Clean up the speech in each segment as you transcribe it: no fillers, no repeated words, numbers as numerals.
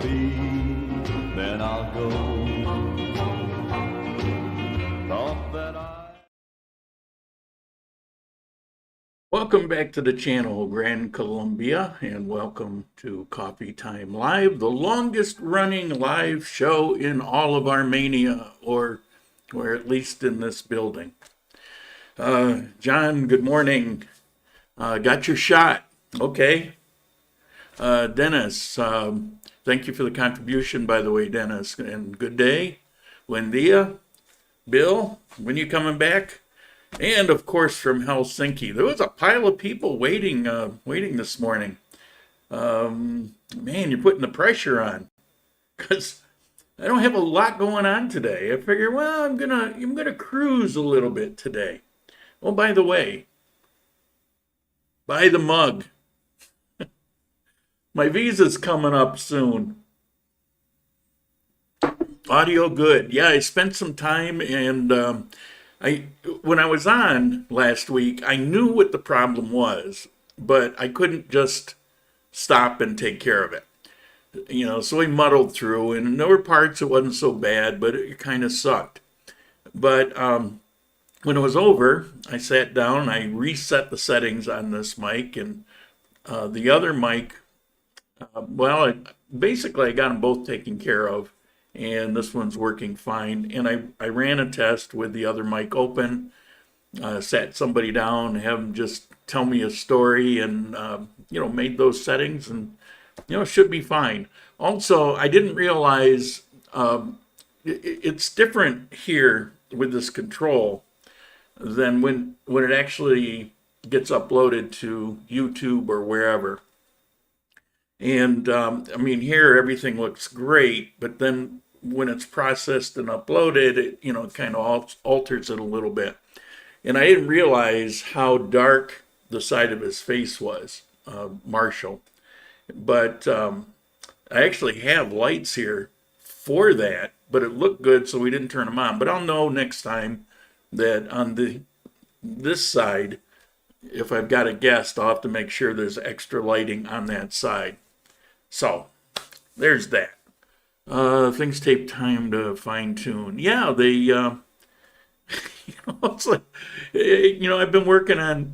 be, then I'll go. Thought that Welcome back to the channel, Grand Colombia, and welcome to Coffee Time Live, the longest running live show in all of Armenia, or at least in this building. John, good morning. Got your shot. Okay. Dennis, thank you for the contribution, by the way, Dennis, and good day. Buen dia. Bill, when you coming back? And of course from Helsinki. There was a pile of people waiting this morning. Man, you're putting the pressure on, because I don't have a lot going on today. I figure, well, I'm gonna cruise a little bit today. Oh, by the way, buy the mug. My visa's coming up soon. Audio good. Yeah, I spent some time, and when I was on last week, I knew what the problem was, but I couldn't just stop and take care of it. So we muddled through, and there were parts it wasn't so bad, but it kind of sucked. But when it was over, I sat down, I reset the settings on this mic, and the other mic, basically I got them both taken care of, and this one's working fine. And I ran a test with the other mic open, sat somebody down, have them just tell me a story, and made those settings, and it should be fine. Also, I didn't realize it's different here with this control than when it actually gets uploaded to YouTube or wherever. And here everything looks great, but then when it's processed and uploaded, it kind of alters it a little bit. And I didn't realize how dark the side of his face was, Marshall. But I actually have lights here for that, but it looked good, so we didn't turn them on. But I'll know next time that on this side, if I've got a guest, I'll have to make sure there's extra lighting on that side. So there's that. Things take time to fine tune. Yeah, it's like, I've been working on,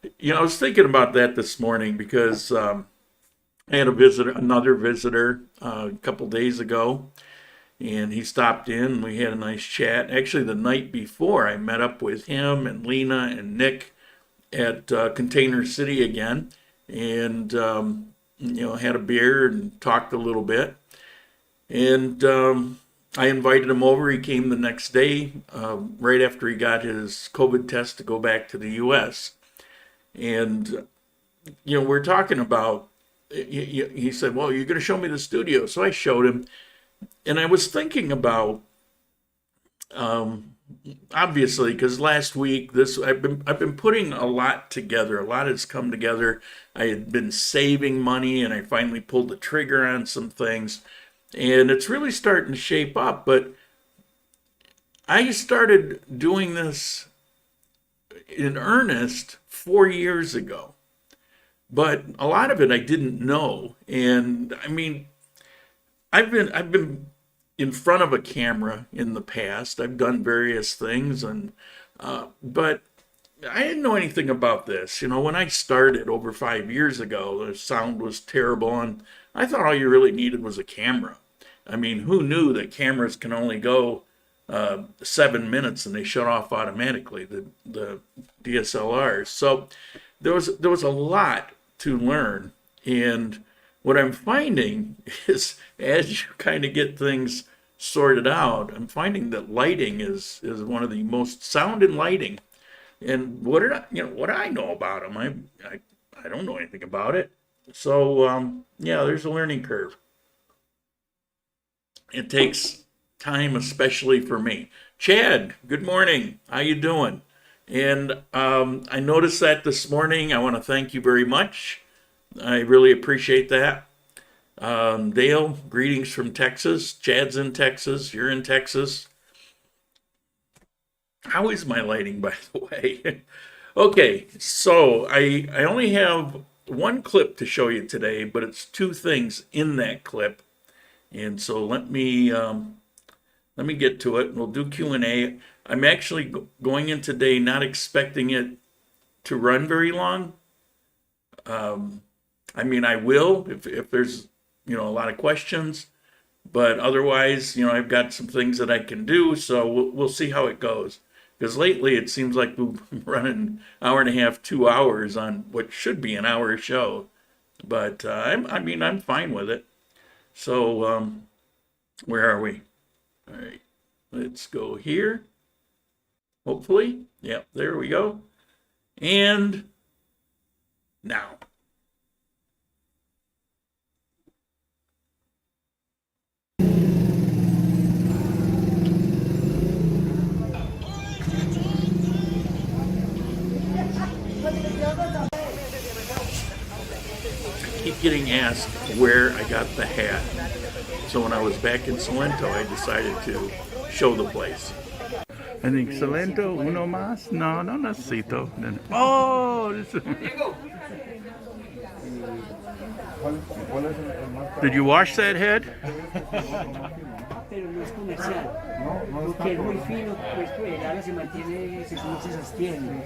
I was thinking about that this morning because I had another visitor a couple days ago, and he stopped in. We had a nice chat. Actually, the night before, I met up with him and Lena and Nick at Container City again, and had a beer and talked a little bit. And I invited him over. He came the next day, right after he got his COVID test to go back to the U.S. And, we're talking about, he said, well, you're going to show me the studio. So I showed him. And I was thinking about, obviously, because last week, I've been putting a lot together. A lot has come together. I had been saving money, and I finally pulled the trigger on some things. And it's really starting to shape up. But I started doing this in earnest 4 years ago. But a lot of it I didn't know. And I've been in front of a camera in the past. I've done various things, but I didn't know anything about this. When I started over 5 years ago, the sound was terrible, and I thought all you really needed was a camera. Who knew that cameras can only go 7 minutes and they shut off automatically, the DSLRs. So there was a lot to learn, and what I'm finding is, as you kind of get things sorted out, I'm finding that lighting is one of the most, sound and lighting. And what do I know about them? I don't know anything about it. So there's a learning curve. It takes time, especially for me. Chad, good morning. How you doing? And I noticed that this morning. I want to thank you very much. I really appreciate that. Dale, greetings from Texas. Chad's in Texas. You're in Texas. How is my lighting, by the way? Okay, so I only have one clip to show you today, but it's two things in that clip. And so let me get to it, and we'll do Q&A. I'm actually going in today not expecting it to run very long. I mean, I will if there's, a lot of questions, but otherwise, I've got some things that I can do, so we'll see how it goes. Because lately it seems like we're running hour and a half, 2 hours on what should be an hour show. But I'm fine with it. So where are we? All right, let's go here. Hopefully, yep, there we go. And now. Keep getting asked where I got the hat. So when I was back in Salento, I decided to show the place. I think Salento, uno más? No, no necesito. Oh, did you wash that head? Pero no es comercial, porque es muy fino, pues el ala se mantiene, no se sostiene.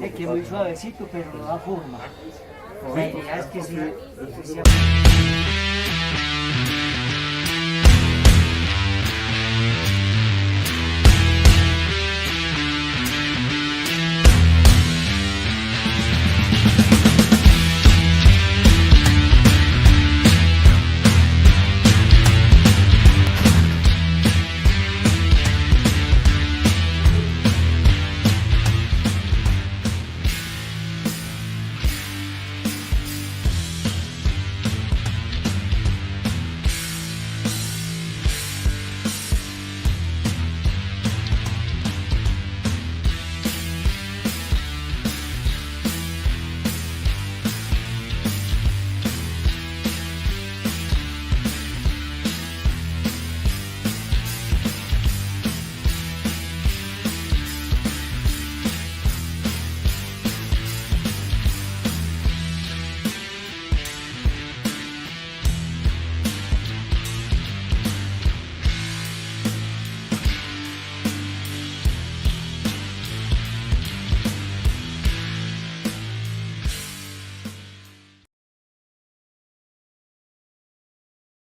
Es que es muy suavecito, pero no da forma. La idea es que sea...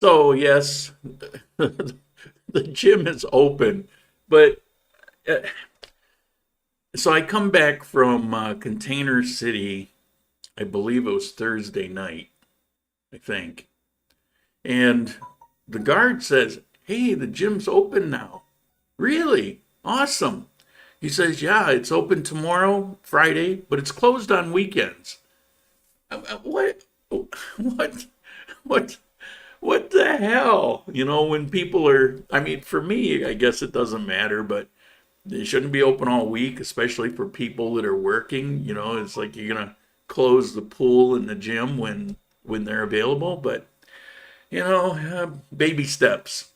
So yes, the gym is open, but uh, so I come back from Container City. I believe it was Thursday night, I think, and the guard says, "Hey, the gym's open now." Really? Awesome. He says, "Yeah, it's open tomorrow, Friday, but it's closed on weekends." What? What? What? What the hell? When people are, I mean, for me, I guess it doesn't matter, but they shouldn't be open all week, especially for people that are working. It's like you're gonna close the pool and the gym when they're available, but baby steps.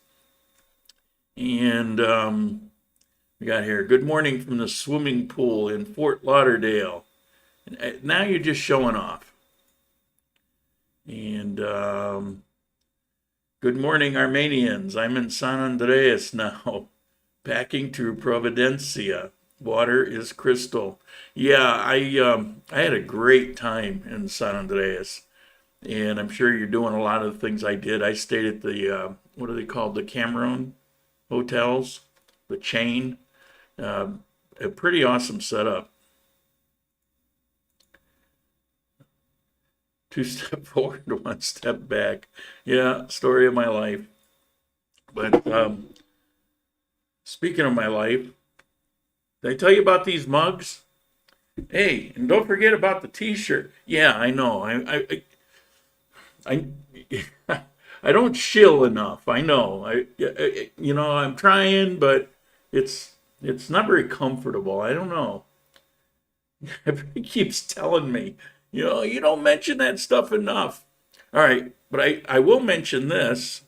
And we got here. Good morning from the swimming pool in Fort Lauderdale. Now you're just showing off. And good morning, Armenians. I'm in San Andreas now, packing to Providencia. Water is crystal. Yeah, I had a great time in San Andreas, and I'm sure you're doing a lot of the things I did. I stayed at the what are they called? The Cameron hotels, the chain. A pretty awesome setup. 2 step forward, 1 step back. Yeah, story of my life. But speaking of my life, did I tell you about these mugs? Hey, and don't forget about the T-shirt. Yeah, I know. I I don't shill enough. I know. I'm trying, but it's not very comfortable. I don't know. Everybody keeps telling me, you don't mention that stuff enough. All right, but I will mention this.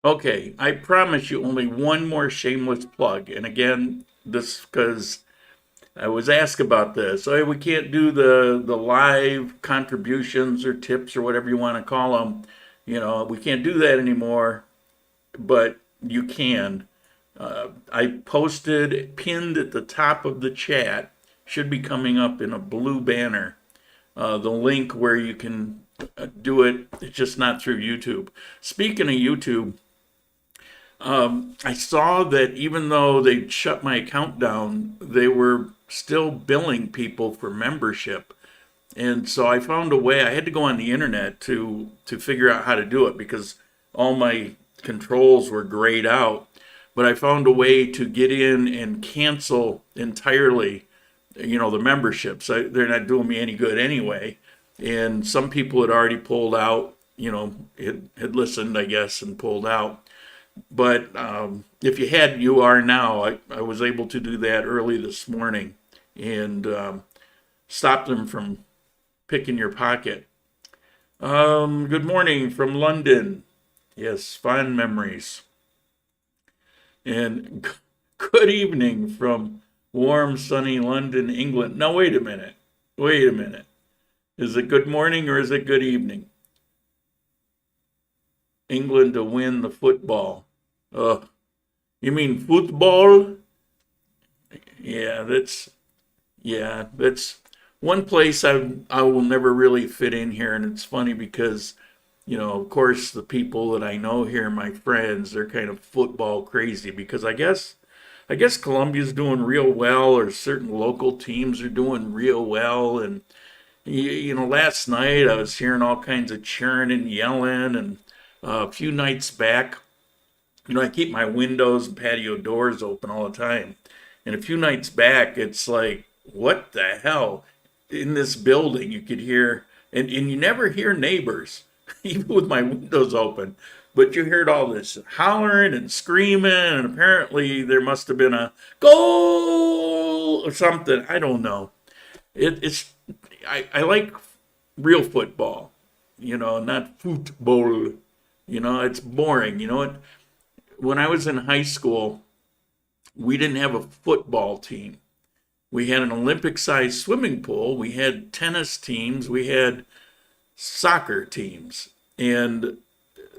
Okay, I promise you only one more shameless plug. And again, this because I was asked about this. So hey, we can't do the live contributions or tips or whatever you want to call them. We can't do that anymore, but you can. I posted pinned at the top of the chat, should be coming up in a blue banner, the link where you can do it. It's just not through YouTube. Speaking of YouTube, I saw that even though they shut my account down, they were still billing people for membership. And so I found a way. I had to go on the internet to figure out how to do it because all my controls were grayed out. But I found a way to get in and cancel entirely, the memberships. They're not doing me any good anyway. And some people had already pulled out, had listened, I guess, and pulled out. But if you are now. I was able to do that early this morning and stop them from picking your pocket. Good morning from London. Yes, fond memories. And good evening from warm, sunny London, England. Now, wait a minute. Wait a minute. Is it good morning or is it good evening? England to win the football. You mean football? Yeah, that's one place I will never really fit in here, and it's funny because, of course, the people that I know here, my friends, they're kind of football crazy because I guess Colombia's doing real well, or certain local teams are doing real well, and last night I was hearing all kinds of cheering and yelling, and a few nights back, I keep my windows and patio doors open all the time. And a few nights back, it's like, what the hell? In this building, you could hear, and you never hear neighbors, even with my windows open, but you heard all this hollering and screaming, and apparently there must have been a goal or something. I don't know. I like real football, not football. It's boring. When I was in high school, we didn't have a football team. We had an Olympic-sized swimming pool. We had tennis teams. We had soccer teams. And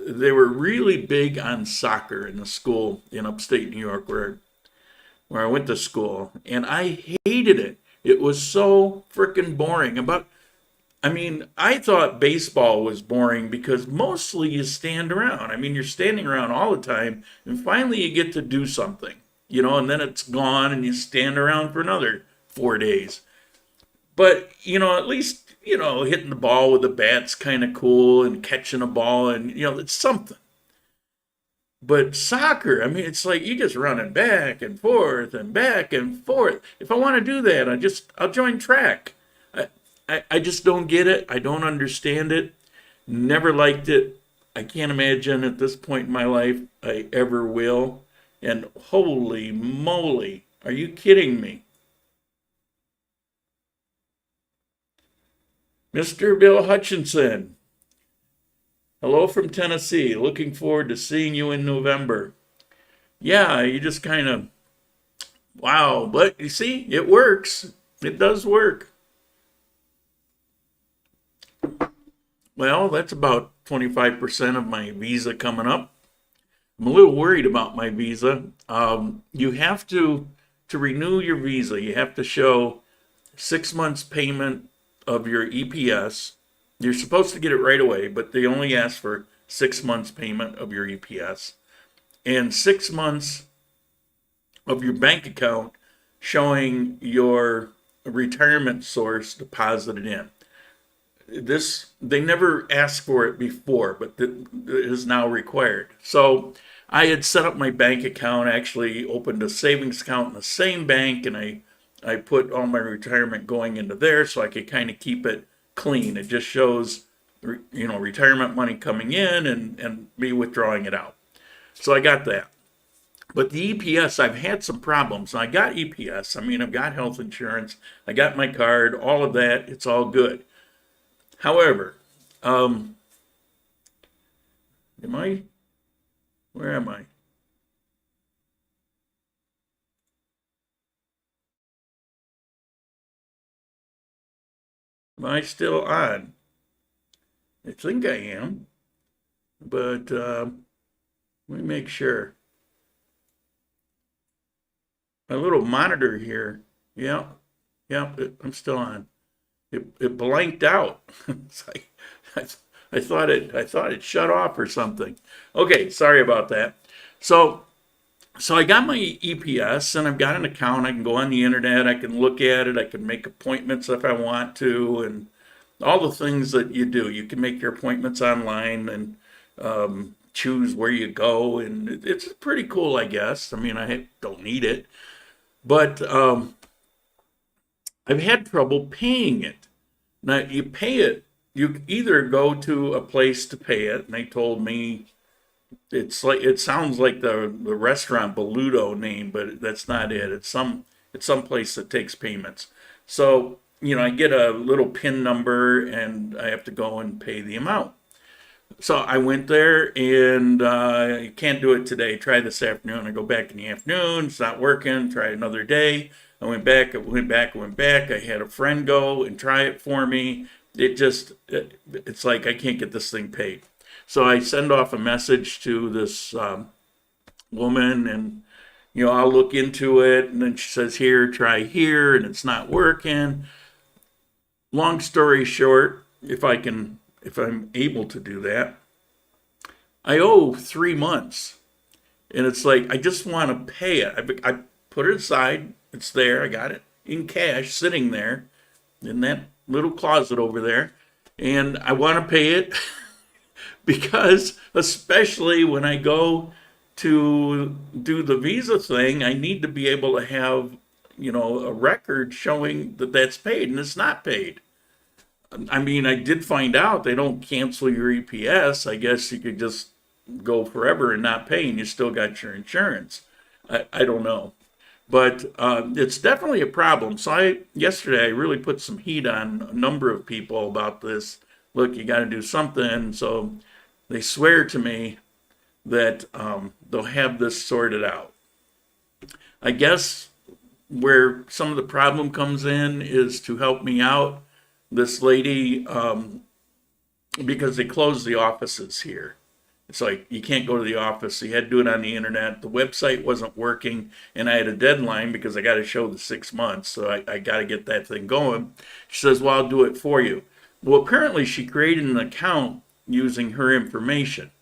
they were really big on soccer in the school in upstate New York where I went to school. And I hated it. It was so freaking boring. I thought baseball was boring because mostly you stand around. You're standing around all the time, and finally you get to do something, and then it's gone, and you stand around for another 4 days. But, at least, hitting the ball with the bat's kind of cool, and catching a ball, and, it's something. But soccer, it's like you just running back and forth and back and forth. If I want to do that, I'll join track. I just don't get it. I don't understand it. Never liked it. I can't imagine at this point in my life I ever will. And holy moly, are you kidding me? Mr. Bill Hutchinson, hello from Tennessee. Looking forward to seeing you in November. Yeah, you just kind of, wow. But you see, it works. It does work. Well, that's about 25% of my visa coming up. I'm a little worried about my visa. You have to renew your visa, you have to show 6 months payment of your EPS. You're supposed to get it right away, but they only ask for 6 months payment of your EPS and 6 months of your bank account showing your retirement source deposited in. They never asked for it before, but it is now required. So I had set up my bank account, actually opened a savings account in the same bank, and I put all my retirement going into there so I could kind of keep it clean. It just shows, retirement money coming in and me withdrawing it out. So I got that. But the EPS, I've had some problems. I got EPS. I've got health insurance. I got my card, all of that. It's all good. However, am I Where am I? Am I still on? I think I am, but let me make sure. My little monitor here. Yeah, yeah, I'm still on. It blanked out. It's like I thought it shut off or something. Okay, sorry about that. So so I got my EPS and I've got an account. I can go on the internet. I can look at it. I can make appointments if I want to, and all the things that you do. You can make your appointments online and choose where you go, and it's pretty cool, I guess. I mean, I don't need it, but I've had trouble paying it. Now you pay it. You either go to a place to pay it, and they told me it sounds like the restaurant Beludo name, but that's not it. It's some place that takes payments. So, I get a little PIN number and I have to go and pay the amount. So I went there and you can't do it today. Try this afternoon. I go back in the afternoon. It's not working. Try another day. I went back. I went back. I went back. I had a friend go and try it for me. It's like I can't get this thing paid. So I send off a message to this woman, and I'll look into it. And then she says, "Here, try here," and it's not working. Long story short, if I'm able to do that, I owe 3 months, and it's like I just want to pay it. I put it aside. It's there. I got it in cash, sitting there in that little closet over there, and I want to pay it. Because especially when I go to do the visa thing, I need to be able to have, a record showing that that's paid, and it's not paid. I mean, I did find out they don't cancel your EPS. I guess you could just go forever and not pay, and you still got your insurance. I don't know. But it's definitely a problem. So yesterday I really put some heat on a number of people about this. Look, you got to do something. So they swear to me that they'll have this sorted out. I guess where some of the problem comes in is to help me out. This lady, because they closed the offices here. It's like you can't go to the office. So you had to do it on the internet. The website wasn't working, and I had a deadline because I got to show the 6 months. So I got to get that thing going. She says, "Well, I'll do it for you." Well, apparently she created an account using her information,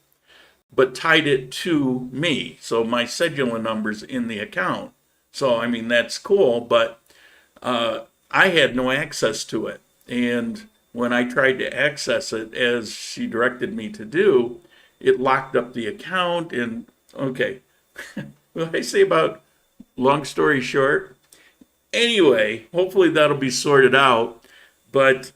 but tied it to me. So my cedula number's in the account. So, I mean, that's cool, but I had no access to it. And when I tried to access it as she directed me to do, it locked up the account. And okay, what I say about long story short? Anyway, hopefully that'll be sorted out. But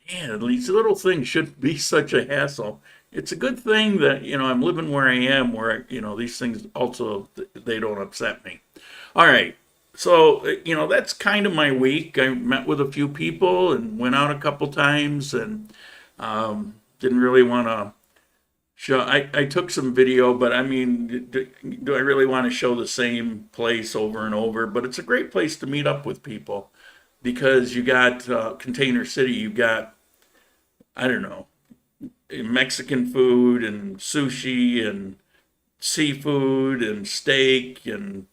these little things shouldn't be such a hassle. It's a good thing that I'm living where I am, where these things also they don't upset me. All right, so that's kind of my week. I met with a few people and went out a couple times, and didn't really want to show. I took some video, but I mean, do I really want to show the same place over and over? But it's a great place to meet up with people because you got Container City, you got, I don't know, Mexican food and sushi and seafood and steak and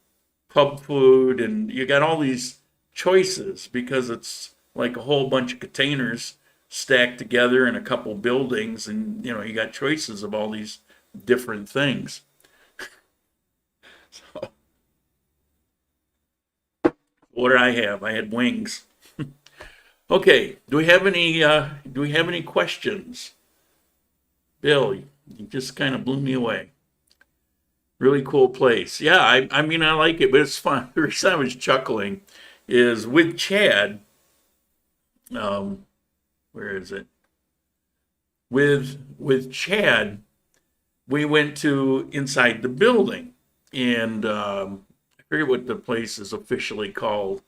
pub food, and you got all these choices because it's like a whole bunch of containers stacked together in a couple buildings, and you got choices of all these different things. So, what did I have? I had wings. Okay, do we have any questions? Bill, you just kind of blew me away. Really cool place. Yeah, I mean, I like it, but it's fun. The reason I was chuckling is with Chad. Where is it? With Chad, we went to inside the building, and I forget what the place is officially called.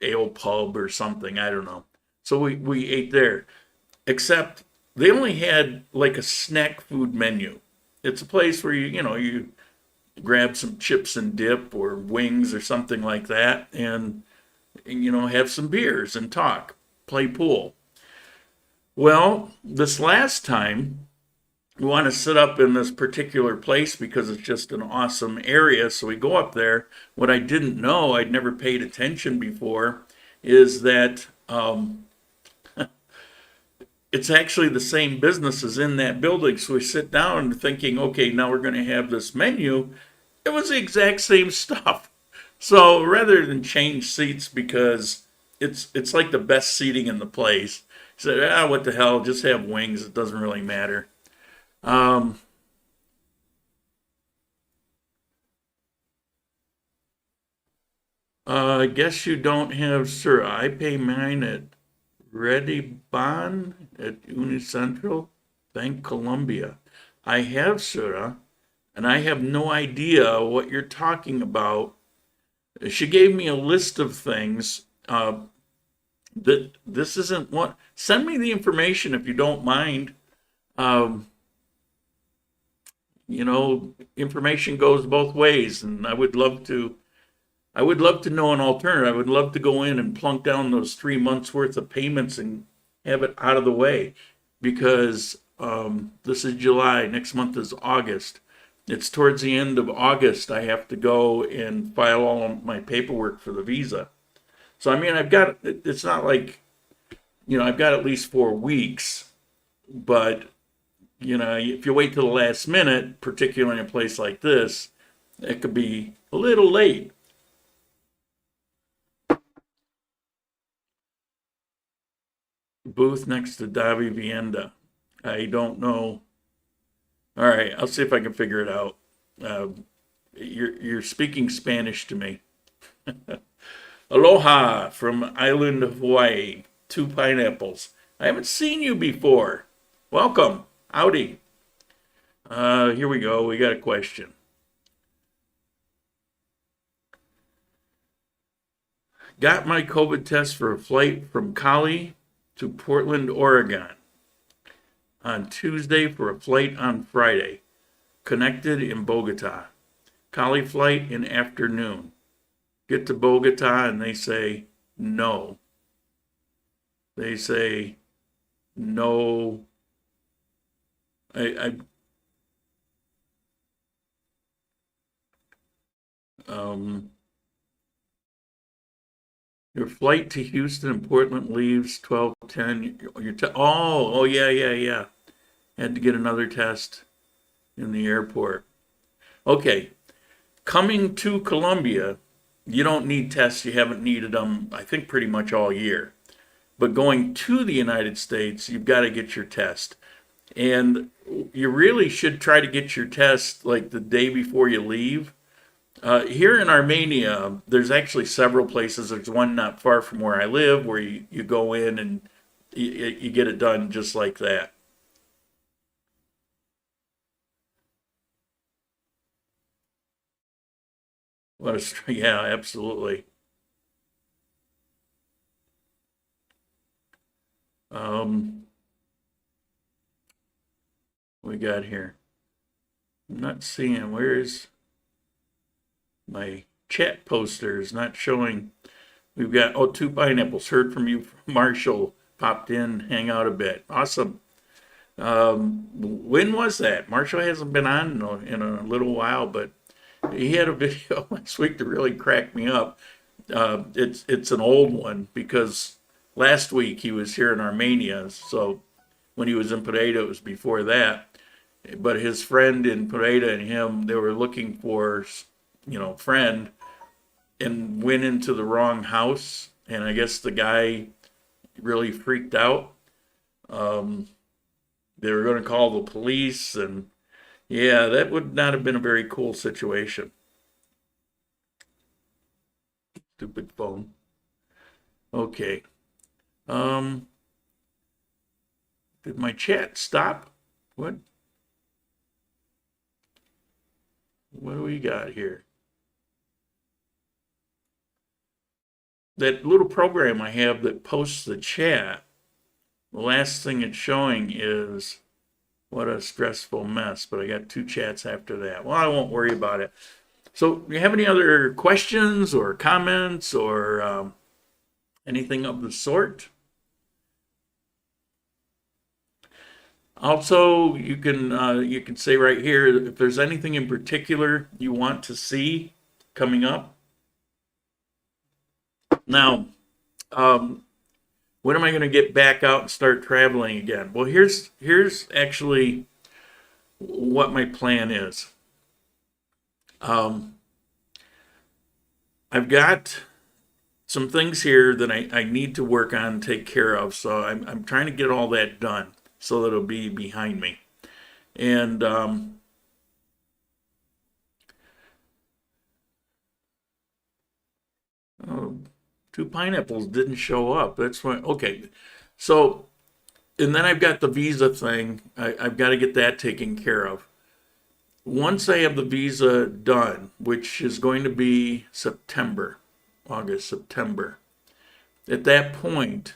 Ale Pub or something. I don't know. So we ate there. Except they only had like a snack food menu. It's a place where you grab some chips and dip or wings or something like that, and have some beers and talk, play pool. Well, this last time we want to sit up in this particular place because it's just an awesome area. So we go up there. What I didn't know, I'd never paid attention before, is that it's actually the same businesses in that building. So we sit down thinking, okay, now we're going to have this menu. It was the exact same stuff. So rather than change seats because it's like the best seating in the place, I said, what the hell, just have wings. It doesn't really matter. I guess you don't have, sir. I pay mine at Ready Bon at Unicentral Bank Colombia. I have, sir, and I have no idea what you're talking about. She gave me a list of things. That this isn't what. Send me the information if you don't mind. Um, Information goes both ways, and I would love to. I would love to know an alternative. I would love to go in and plunk down those 3 months worth of payments and have it out of the way, because this is July. Next month is August. It's towards the end of August. I have to go and file all of my paperwork for the visa. So I mean, I've got. It's not like, I've got at least 4 weeks, but if you wait till the last minute, particularly in a place like this, it could be a little late. Booth next to Davi Vienda. I don't know. All right, I'll see if I can figure it out. You're speaking Spanish to me. Aloha from island of Hawaii. 2 pineapples. I haven't seen you before. Welcome. Howdy. Here we go. We got a question. Got my COVID test for a flight from Cali to Portland, Oregon on Tuesday for a flight on Friday. Connected in Bogota. Cali flight in afternoon. Get to Bogota and they say no. They say no. I Your flight to Houston and Portland leaves 12:10. Oh yeah. Had to get another test in the airport. Okay, coming to Colombia, you don't need tests. You haven't needed them, I think, pretty much all year. But going to the United States, you've got to get your test. And you really should try to get your test like the day before you leave. Here in Armenia, there's actually several places. There's one not far from where I live where you go in and you get it done just like that. Yeah, absolutely. We got here. I'm not seeing, where's my chat posters not showing. We've got 2 pineapples. Heard from you. Marshall popped in, hang out a bit. Awesome. When was that? Marshall hasn't been on in a little while, but he had a video last week that really cracked me up. It's an old one because last week he was here in Armenia, so when he was in Pereira, it was before that. But his friend in Pereira and him, they were looking for, friend, and went into the wrong house. And I guess the guy really freaked out. They were going to call the police, and yeah, that would not have been a very cool situation. Stupid phone. Okay. Did my chat stop? What do we got here? That little program I have that posts the chat The last thing it's showing is what a stressful mess, but I got 2 chats after that. Well, I won't worry about it. So, do you have any other questions or comments or anything of the sort? Also, you can say right here if there's anything in particular you want to see coming up. Now, when am I going to get back out and start traveling again? Well, here's actually what my plan is. I've got some things here that I need to work on and take care of, so I'm trying to get all that done so that it'll be behind me. And oh, 2 pineapples didn't show up. That's why. Okay, so and then I've got the visa thing. I've got to get that taken care of. Once I have the visa done, which is going to be August, September. At that point,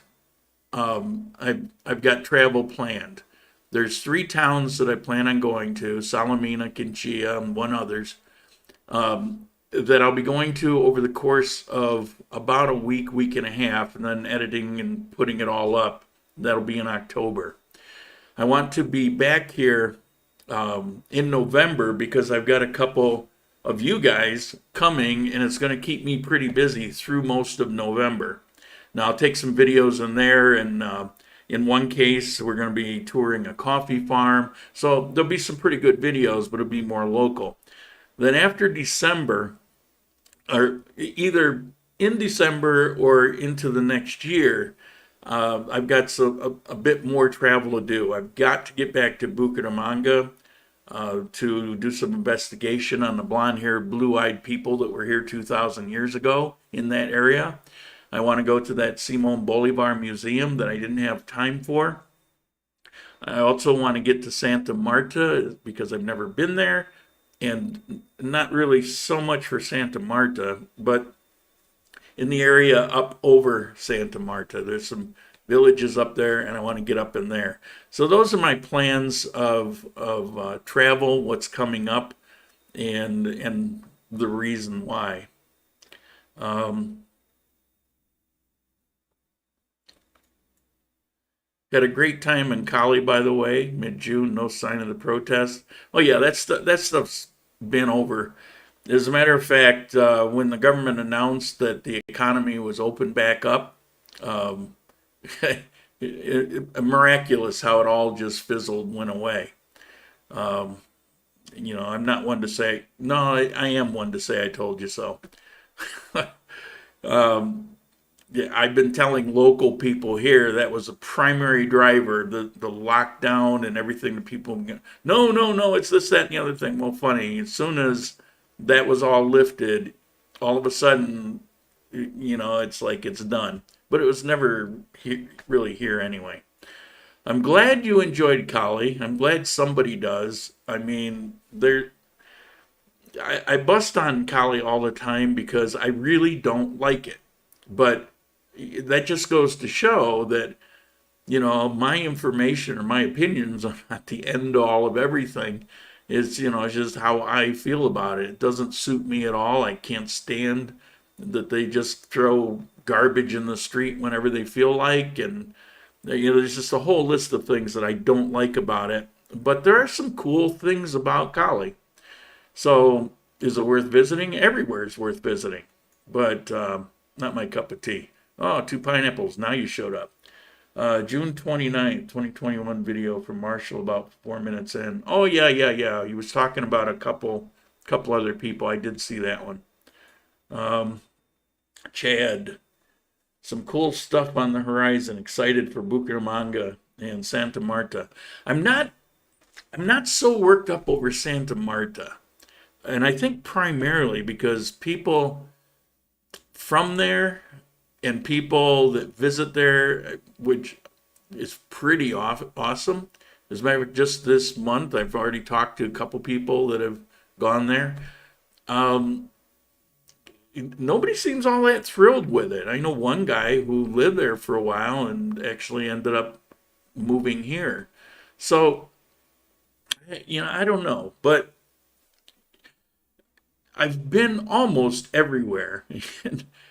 I've got travel planned. There's 3 towns that I plan on going to: Salamina, Quinchilla, and one others. That I'll be going to over the course of about a week, week and a half, and then editing and putting it all up. That'll be in October. I want to be back here in November because I've got a couple of you guys coming, and it's going to keep me pretty busy through most of November. Now, I'll take some videos in there, and in one case, we're going to be touring a coffee farm. So there'll be some pretty good videos, but it'll be more local. Then after December, or either in December or into the next year, I've got a bit more travel to do. I've got to get back to Bucaramanga to do some investigation on the blonde-haired, blue-eyed people that were here 2,000 years ago in that area. I want to go to that Simon Bolivar Museum that I didn't have time for. I also want to get to Santa Marta because I've never been there. And not really so much for Santa Marta, but in the area up over Santa Marta. There's some villages up there, and I want to get up in there. So those are my plans of travel, what's coming up, and the reason why. Had a great time in Cali, by the way, mid-June, no sign of the protest. Oh yeah, that stuff's been over. As a matter of fact, when the government announced that the economy was open back up, miraculous how it all just fizzled, went away. I'm not one to say, no, I am one to say I told you so. Yeah, I've been telling local people here that was a primary driver, the lockdown and everything. The people, no, it's this, that, and the other thing. Well, funny, as soon as that was all lifted, all of a sudden, it's like it's done. But it was never really here anyway. I'm glad you enjoyed Cali. I'm glad somebody does. I mean, I bust on Cali all the time because I really don't like it. But that just goes to show that, my information or my opinions are not the end all of everything. It's, it's just how I feel about it. It doesn't suit me at all. I can't stand that they just throw garbage in the street whenever they feel like. And, there's just a whole list of things that I don't like about it. But there are some cool things about Cali. So is it worth visiting? Everywhere is worth visiting. But not my cup of tea. Oh, 2 pineapples. Now you showed up. June 29th, 2021 video from Marshall about 4 minutes in. Oh, yeah. He was talking about a couple other people. I did see that one. Chad. Some cool stuff on the horizon. Excited for Bucaramanga and Santa Marta. I'm not so worked up over Santa Marta. And I think primarily because people from there and people that visit there, which is pretty awesome. As a matter of fact, just this month, I've already talked to a couple people that have gone there. Nobody seems all that thrilled with it. I know one guy who lived there for a while and actually ended up moving here. So, I don't know, but I've been almost everywhere.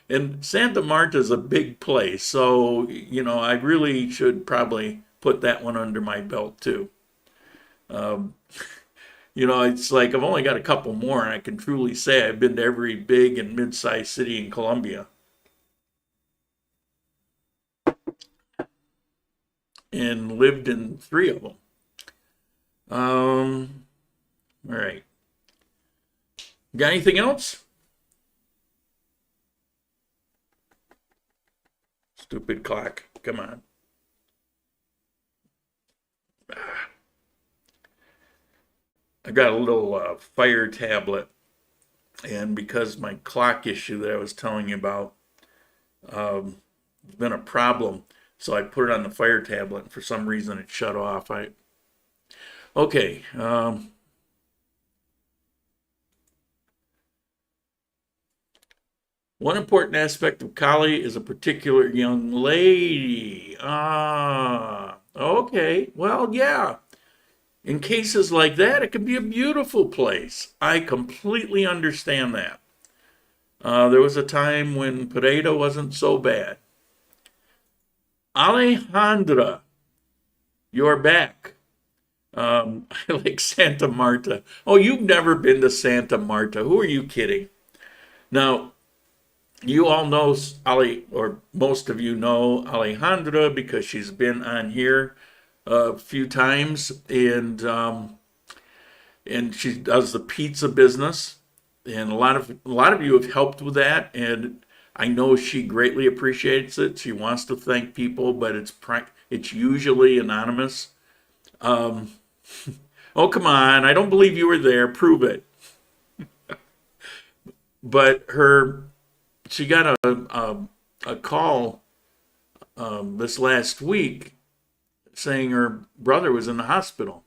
And Santa Marta is a big place, so I really should probably put that one under my belt too. Um, it's like I've only got a couple more, and I can truly say I've been to every big and mid-sized city in Colombia and lived in three of them. All right. Got anything else? Stupid clock. Come on. I got a little fire tablet, and because my clock issue that I was telling you about, it's been a problem. So I put it on the fire tablet, and for some reason it shut off. Okay. One important aspect of Kali is a particular young lady. Ah, okay. Well, yeah. In cases like that, it can be a beautiful place. I completely understand that. There was a time when Pereira wasn't so bad. Alejandra, you're back. I like Santa Marta. Oh, you've never been to Santa Marta. Who are you kidding? Now, you all know or most of you know Alejandra because she's been on here a few times, and she does the pizza business, and a lot of you have helped with that, and I know she greatly appreciates it. She wants to thank people, but it's usually anonymous. Oh, come on! I don't believe you were there. Prove it. But she got a call this last week saying her brother was in the hospital,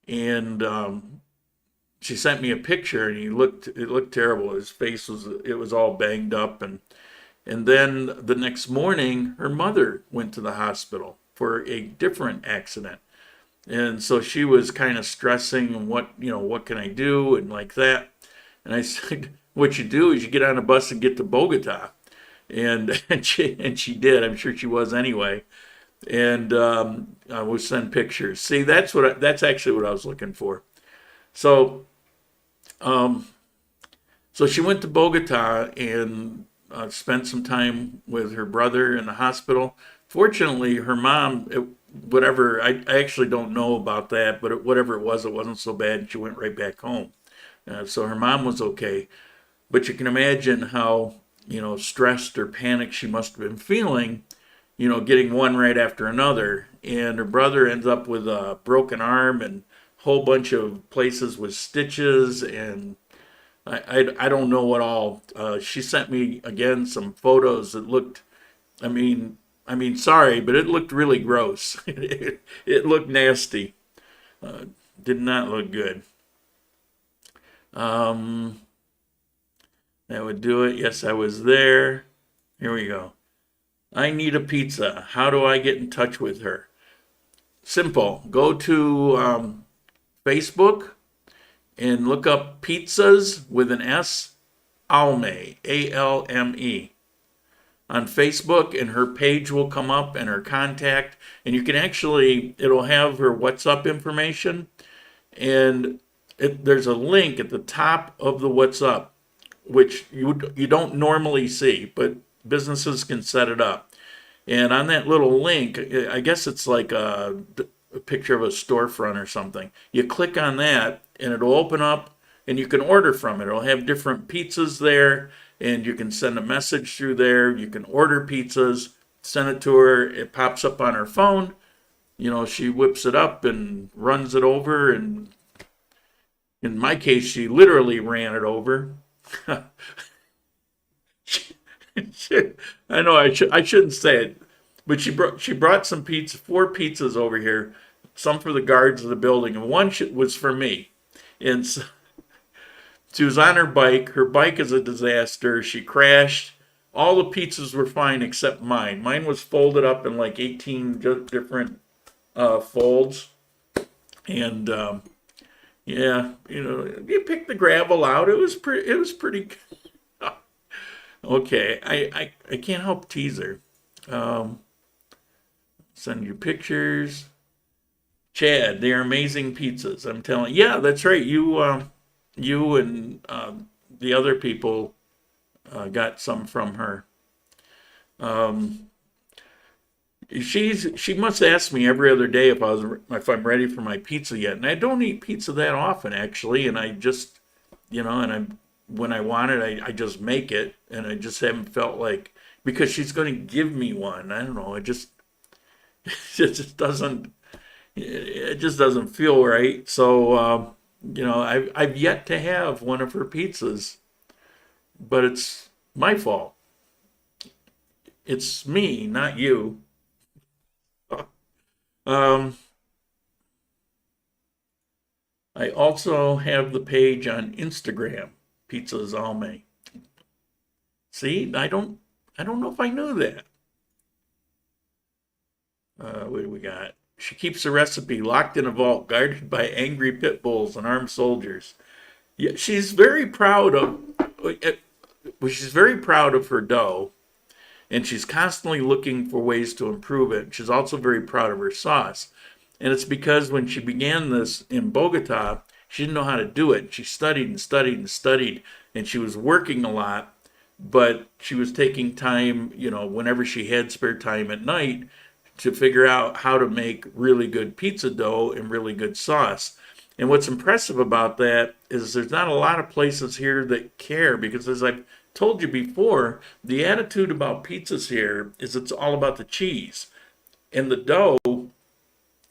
and she sent me a picture, and it looked terrible. His face was all banged up, and then the next morning her mother went to the hospital for a different accident, and so she was kind of stressing what can I do and like that, and I said, what you do is you get on a bus and get to Bogota, and she did. I'm sure she was anyway. And I will send pictures. See, that's actually what I was looking for. So, so she went to Bogota and spent some time with her brother in the hospital. Fortunately, her mom, whatever, I actually don't know about that, but whatever it wasn't so bad. She went right back home. So her mom was okay. But you can imagine how, stressed or panicked she must have been feeling, getting one right after another. And her brother ends up with a broken arm and a whole bunch of places with stitches, and I don't know what all. She sent me, again, some photos that looked, sorry, but it looked really gross. It looked nasty. Did not look good. That would do it. Yes, I was there. Here we go. I need a pizza. How do I get in touch with her? Simple. Go to Facebook and look up pizzas with an S, Alme, A-L-M-E. On Facebook, and her page will come up and her contact. And you can it'll have her WhatsApp information. And there's a link at the top of the WhatsApp, which you don't normally see, but businesses can set it up. And on that little link, I guess it's like a picture of a storefront or something. You click on that, and it'll open up, and you can order from it. It'll have different pizzas there, and you can send a message through there. You can order pizzas, send it to her. It pops up on her phone. She whips it up and runs it over, and in my case, she literally ran it over. I know I shouldn't say it, but she brought some pizza, 4 pizzas over here, some for the guards of the building, and one was for me. And so, she was on her bike. Her bike is a disaster. She crashed. All the pizzas were fine except mine. Mine was folded up in like 18 different folds. And yeah, you pick the gravel out. It was pretty. It was pretty. Okay, I can't help tease her. Um, Send you pictures. Chad, they are amazing pizzas. I'm telling. Yeah, that's right. You and the other people got some from her. Um, she must ask me every other day if I'm ready for my pizza yet, and I don't eat pizza that often actually, and I just and I when I want it, I just make it, and I just haven't felt like because she's going to give me one. I don't know. It just it just doesn't feel right. So I've yet to have one of her pizzas, but it's my fault. It's me, not you. Um, I also have the page on Instagram, Pizzas Alme. See, I don't know if I knew that. What do we got? She keeps the recipe locked in a vault, guarded by angry pit bulls and armed soldiers. Yeah, she's very proud of her dough, and she's constantly looking for ways to improve it. She's also very proud of her sauce. And it's because when she began this in Bogota, she didn't know how to do it. She studied and studied and studied, and she was working a lot, but she was taking time, whenever she had spare time at night to figure out how to make really good pizza dough and really good sauce. And what's impressive about that is there's not a lot of places here that care because, as I've told you before, the attitude about pizzas here is it's all about the cheese. And the dough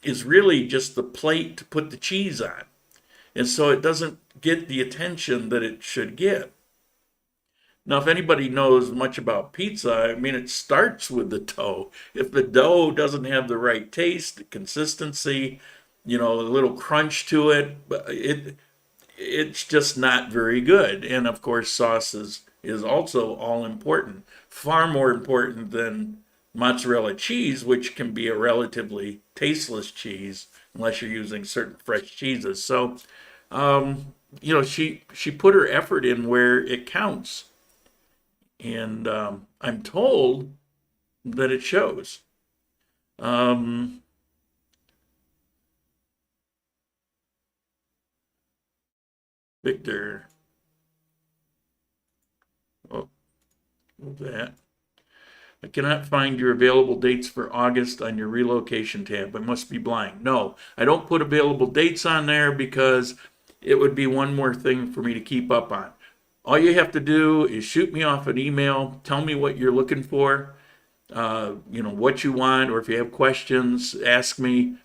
is really just the plate to put the cheese on. And so it doesn't get the attention that it should get. Now, if anybody knows much about pizza, I mean, it starts with the dough. If the dough doesn't have the right taste, consistency, a little crunch to it, it's just not very good. And of course, sauce is also all important, far more important than mozzarella cheese, which can be a relatively tasteless cheese unless you're using certain fresh cheeses. So, she put her effort in where it counts. And I'm told that it shows. Um, Victor, oh, move that. I cannot find your available dates for August on your relocation tab. I must be blind. No, I don't put available dates on there because it would be one more thing for me to keep up on. All you have to do is shoot me off an email, tell me what you're looking for, what you want, or if you have questions, ask me.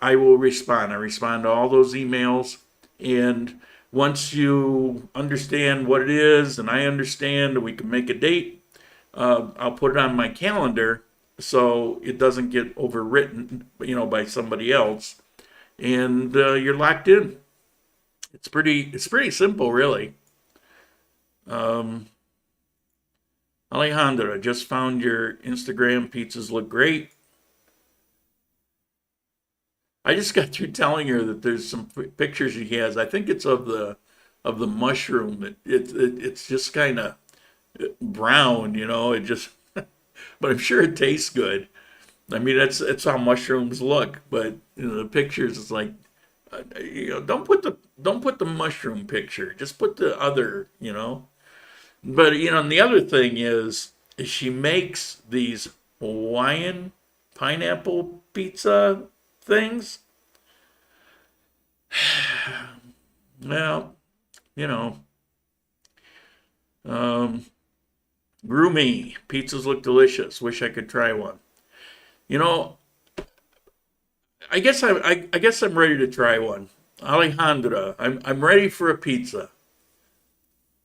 I will respond. I respond to all those emails. And once you understand what it is and I understand, we can make a date, I'll put it on my calendar so it doesn't get overwritten, by somebody else. And you're locked in. It's pretty simple, really. Alejandra, just found your Instagram. Pizzas look great. I just got through telling her that there's some pictures she has. I think it's of the mushroom. It's just kind of brown, It just, but I'm sure it tastes good. I mean, that's how mushrooms look. But the pictures is like, don't put the mushroom picture. Just put the other. But and the other thing is she makes these Hawaiian pineapple pizza things. Well, Rumi pizzas look delicious. Wish I could try one. You know, I guess I'm ready to try one. Alejandra, I'm ready for a pizza.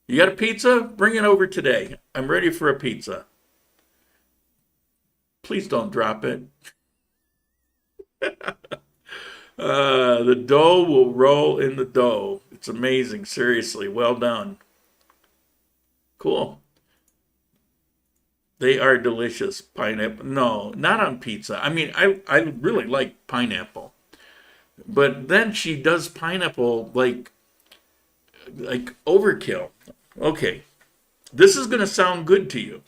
You got a pizza? Bring it over today. I'm ready for a pizza. Please don't drop it. The dough will roll in the dough. It's amazing. Seriously. Well done. Cool. They are delicious. Pineapple. No, not on pizza. I mean, I really like pineapple. But then she does pineapple like overkill. Okay, this is going to sound good to you,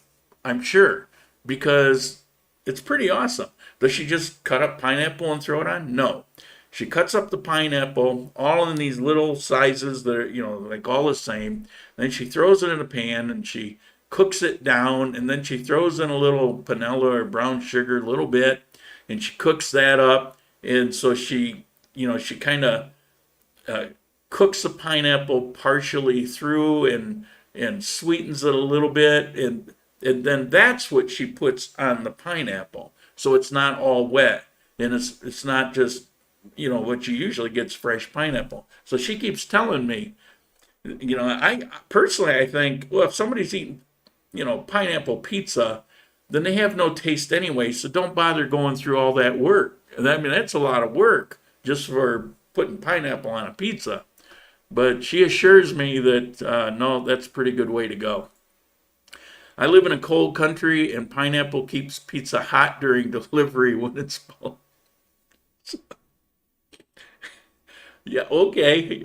I'm sure, because it's pretty awesome. Does she just cut up pineapple and throw it on? No. She cuts up the pineapple all in these little sizes that are, like all the same. Then she throws it in a pan and she cooks it down. And then she throws in a little panela or brown sugar, a little bit, and she cooks that up. And so she kind of uh, cooks the pineapple partially through and sweetens it a little bit, and then that's what she puts on the pineapple, so it's not all wet, and it's not just what you usually get's fresh pineapple. So she keeps telling me, I personally I think, well, if somebody's eating pineapple pizza, then they have no taste anyway, so don't bother going through all that work. And I mean, that's a lot of work just for putting pineapple on a pizza. But she assures me that no, that's a pretty good way to go. I live in a cold country, and pineapple keeps pizza hot during delivery when it's cold. Yeah, okay.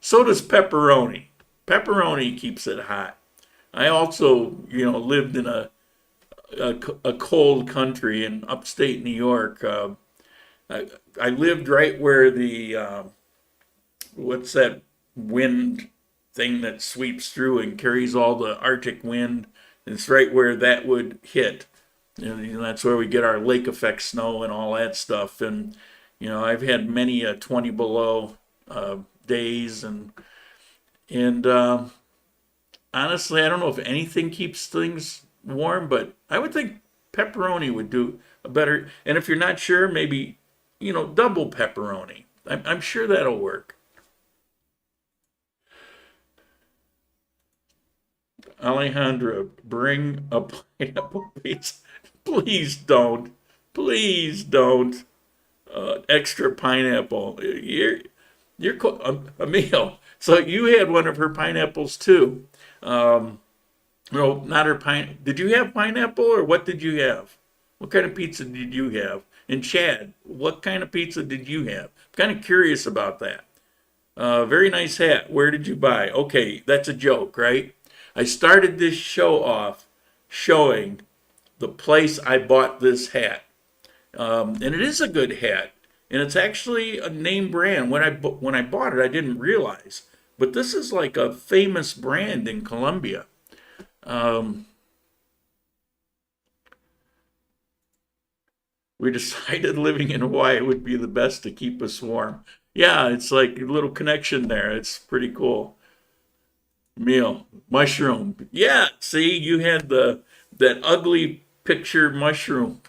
So does pepperoni. Pepperoni keeps it hot. I also, lived in a cold country in upstate New York. I lived right where the what's that wind thing that sweeps through and carries all the Arctic wind. It's right where that would hit. That's where we get our lake effect snow and all that stuff. And I've had many 20 below days, and honestly, I don't know if anything keeps things warm, but I would think pepperoni would do a better. And if you're not sure, maybe double pepperoni. I'm sure that'll work. Alejandra, bring a pineapple pizza. Please don't. Please don't. Extra pineapple. You're Emil. So you had one of her pineapples too. No, not her pine. Did you have pineapple, or what did you have? What kind of pizza did you have? And Chad, what kind of pizza did you have? I'm kind of curious about that. Very nice hat. Where did you buy? Okay, that's a joke, right? I started this show off showing the place I bought this hat. And it is a good hat. And it's actually a name brand. When I bought it, I didn't realize. But this is like a famous brand in Colombia. We decided living in Hawaii would be the best to keep us warm. Yeah, it's like a little connection there. It's pretty cool. Meal, mushroom. Yeah, see, you had that ugly picture mushroom.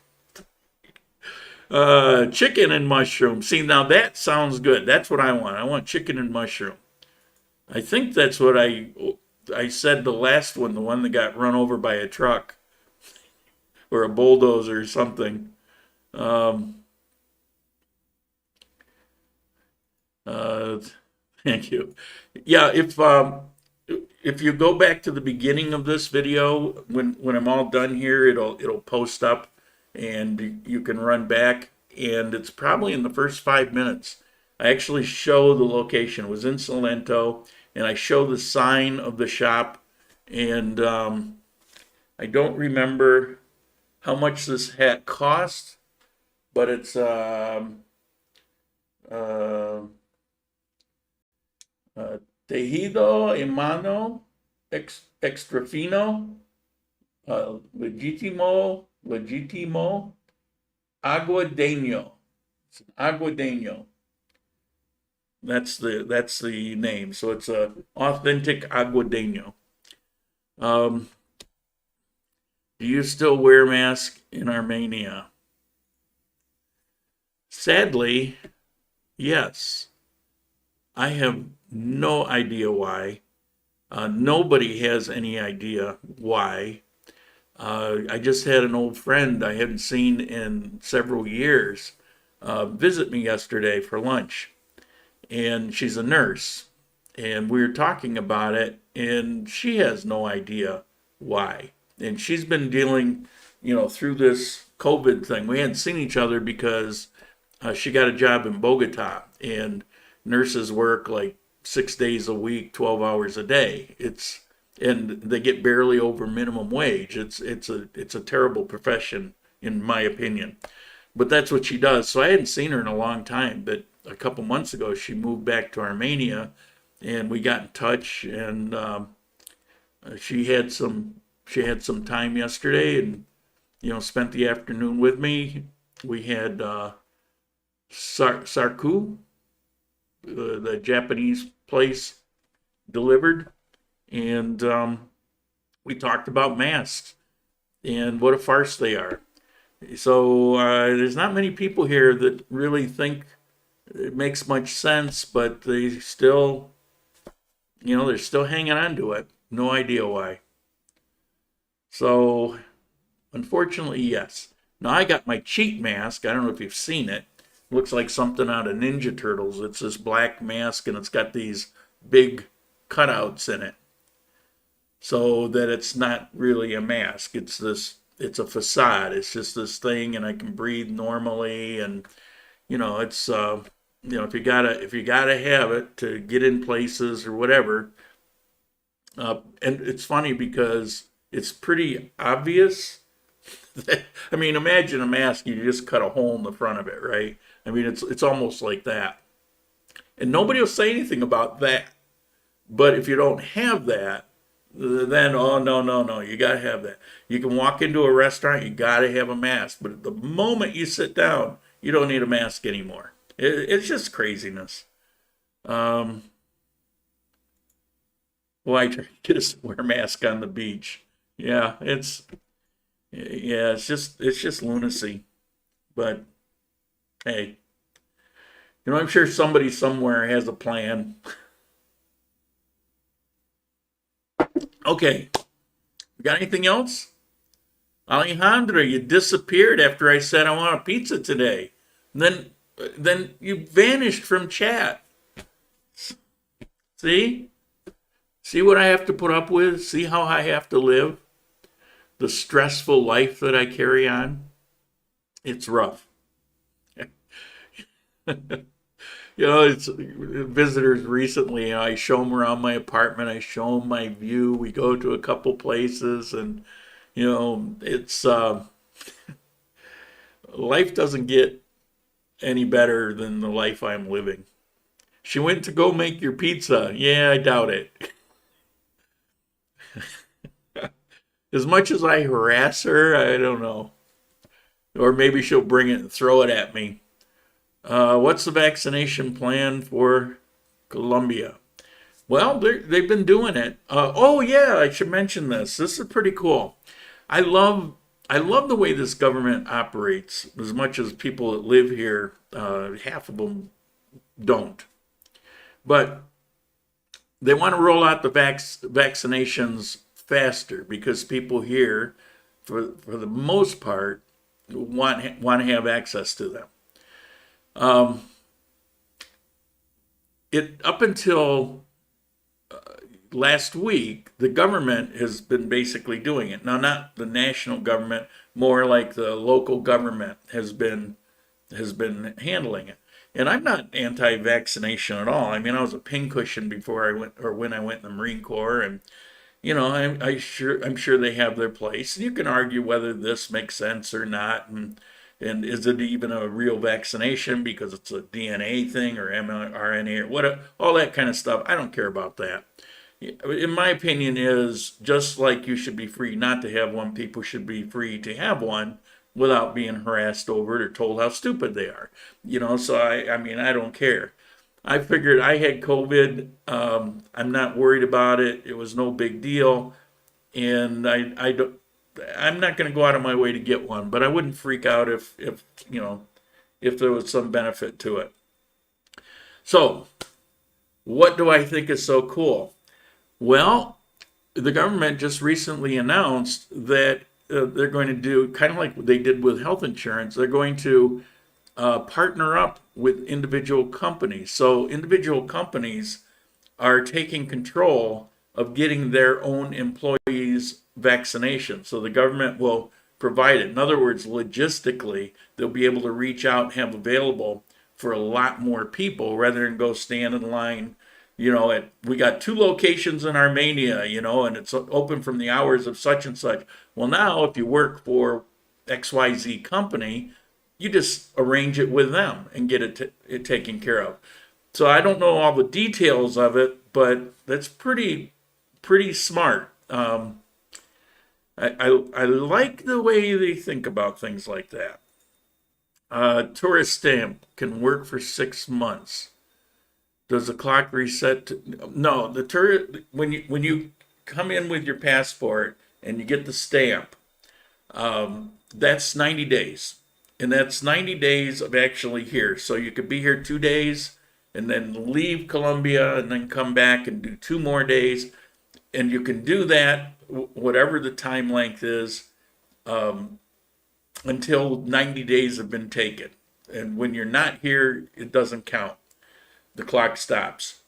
Chicken and mushroom. See, now that sounds good. That's what I want. I want chicken and mushroom. I think that's what I said the last one, the one that got run over by a truck or a bulldozer or something. Uh, Thank you. Yeah, if you go back to the beginning of this video, when I'm all done here, it'll post up, and you can run back, and it's probably in the first 5 minutes. I actually show the location. It was in Salento, and I show the sign of the shop, and I don't remember how much this hat cost, but it's tejido en mano extra fino, legítimo aguadeño. It's aguadeño. That's the name. So it's a authentic aguadeño. Do you still wear masks in Armenia? Sadly, yes. I have no idea why. Nobody has any idea why. I just had an old friend I hadn't seen in several years visit me yesterday for lunch. And she's a nurse. And we were talking about it, and she has no idea why. And she's been dealing, through this COVID thing. We hadn't seen each other because she got a job in Bogota, and nurses work like 6 days a week, 12 hours a day. And they get barely over minimum wage. It's a terrible profession, in my opinion. But that's what she does. So I hadn't seen her in a long time. But a couple months ago, she moved back to Armenia, and we got in touch. And she had some time yesterday, and spent the afternoon with me. We had sarku, the Japanese place, delivered, and we talked about masks and what a farce they are. So there's not many people here that really think it makes much sense, but they still, they're still hanging on to it. No idea why. So, unfortunately, yes. Now, I got my cheat mask. I don't know if you've seen it. Looks like something out of Ninja Turtles. It's this black mask, and it's got these big cutouts in it, so that it's not really a mask. It's a facade. It's just this thing, and I can breathe normally. And it's if you gotta have it to get in places or whatever. And it's funny because it's pretty obvious. I mean, imagine a mask, you just cut a hole in the front of it, right? I mean, it's almost like that. And nobody will say anything about that. But if you don't have that, then, oh, no, you got to have that. You can walk into a restaurant, you got to have a mask. But at the moment you sit down, you don't need a mask anymore. It's just craziness. Well, I try to get us to wear a mask on the beach. Yeah, it's just lunacy. But hey, I'm sure somebody somewhere has a plan. Okay, we got anything else? Alejandra, you disappeared after I said I want a pizza today. Then you vanished from chat. See? See what I have to put up with? See how I have to live? The stressful life that I carry on? It's rough. It's visitors recently, I show them around my apartment, I show them my view, we go to a couple places, and, it's, life doesn't get any better than the life I'm living. She went to go make your pizza. Yeah, I doubt it. As much as I harass her, I don't know. Or maybe she'll bring it and throw it at me. What's the vaccination plan for Colombia? Well, they've been doing it. Oh yeah, I should mention this. This is pretty cool. I love the way this government operates. As much as people that live here, half of them don't. But they want to roll out the vaccinations faster because people here, for the most part, want to have access to them. Up until last week, the government has been basically doing it. Now, not the national government, more like the local government has been handling it. And I'm not anti-vaccination at all. I mean, I was a pincushion before I went, or when I went in the Marine Corps, and I'm sure they have their place. And you can argue whether this makes sense or not, and is it even a real vaccination because it's a DNA thing or mRNA or what, all that kind of stuff. I don't care about that. In my opinion, is just like you should be free not to have one, people should be free to have one without being harassed over it or told how stupid they are. So I mean, I don't care. I figured I had COVID. I'm not worried about it. It was no big deal. And I'm not going to go out of my way to get one, but I wouldn't freak out if there was some benefit to it. So, what do I think is so cool? Well, the government just recently announced that they're going to do kind of like they did with health insurance. They're going to partner up with individual companies. So individual companies are taking control of getting their own employees vaccination. So the government will provide it. In other words, logistically, they'll be able to reach out and have available for a lot more people rather than go stand in line. We got 2 locations in Armenia, and it's open from the hours of such and such. Well, now if you work for XYZ company, you just arrange it with them and get it taken care of. So I don't know all the details of it, but that's pretty smart. I like the way they think about things like that. Tourist stamp can work for 6 months. Does the clock reset? No, when you come in with your passport and you get the stamp, that's 90 days. And that's 90 days of actually here. So you could be here 2 days and then leave Colombia and then come back and do 2 more days. And you can do that, whatever the time length is, until 90 days have been taken. And when you're not here, it doesn't count. The clock stops.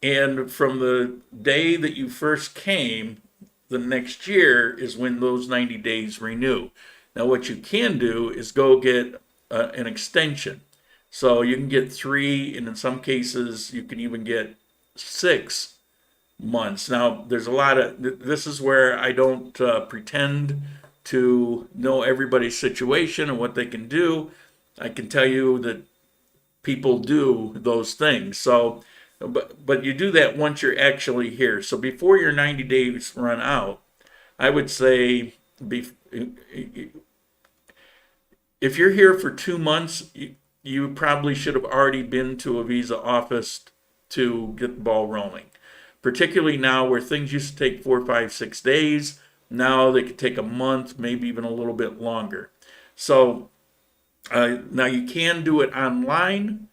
And from the day that you first came, the next year is when those 90 days renew. Now, what you can do is go get an extension. So you can get 3, and in some cases, you can even get 6 months. Now, there's a lot of, this is where I don't pretend to know everybody's situation and what they can do. I can tell you that people do those things. So, but you do that once you're actually here. So before your 90 days run out, I would say if you're here for 2 months, you probably should have already been to a visa office to get the ball rolling. Particularly now where things used to take 4, 5, 6 days. Now they could take a month, maybe even a little bit longer. So now you can do it online.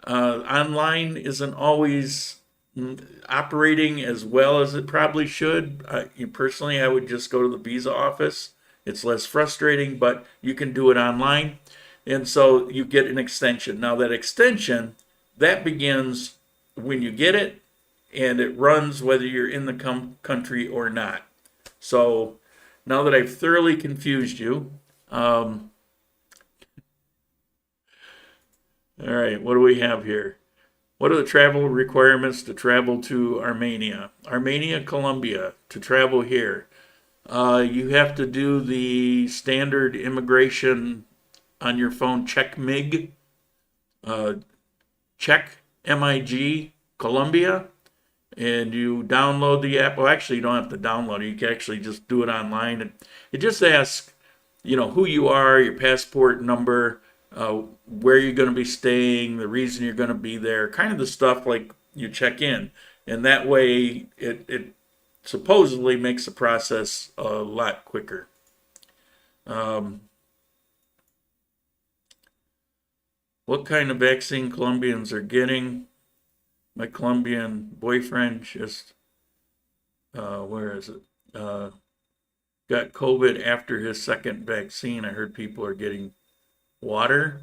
Online isn't always operating as well as it probably should. Personally, I would just go to the visa office. It's less frustrating, but you can do it online. And so you get an extension. Now that extension, that begins when you get it, and it runs whether you're in the country or not. So now that I've thoroughly confused you, all right, what do we have here? What are the travel requirements to travel to Armenia? Armenia, Colombia, to travel here. You have to do the standard immigration on your phone, check MIG, check MIG, Colombia, and you download the app. Well, actually, you don't have to download it. You can actually just do it online. And it just asks, who you are, your passport number, where you're going to be staying, the reason you're going to be there, kind of the stuff like you check in. And that way, it supposedly makes the process a lot quicker. What kind of vaccine Colombians are getting? My Colombian boyfriend just, where is it? Got COVID after his second vaccine. I heard people are getting water.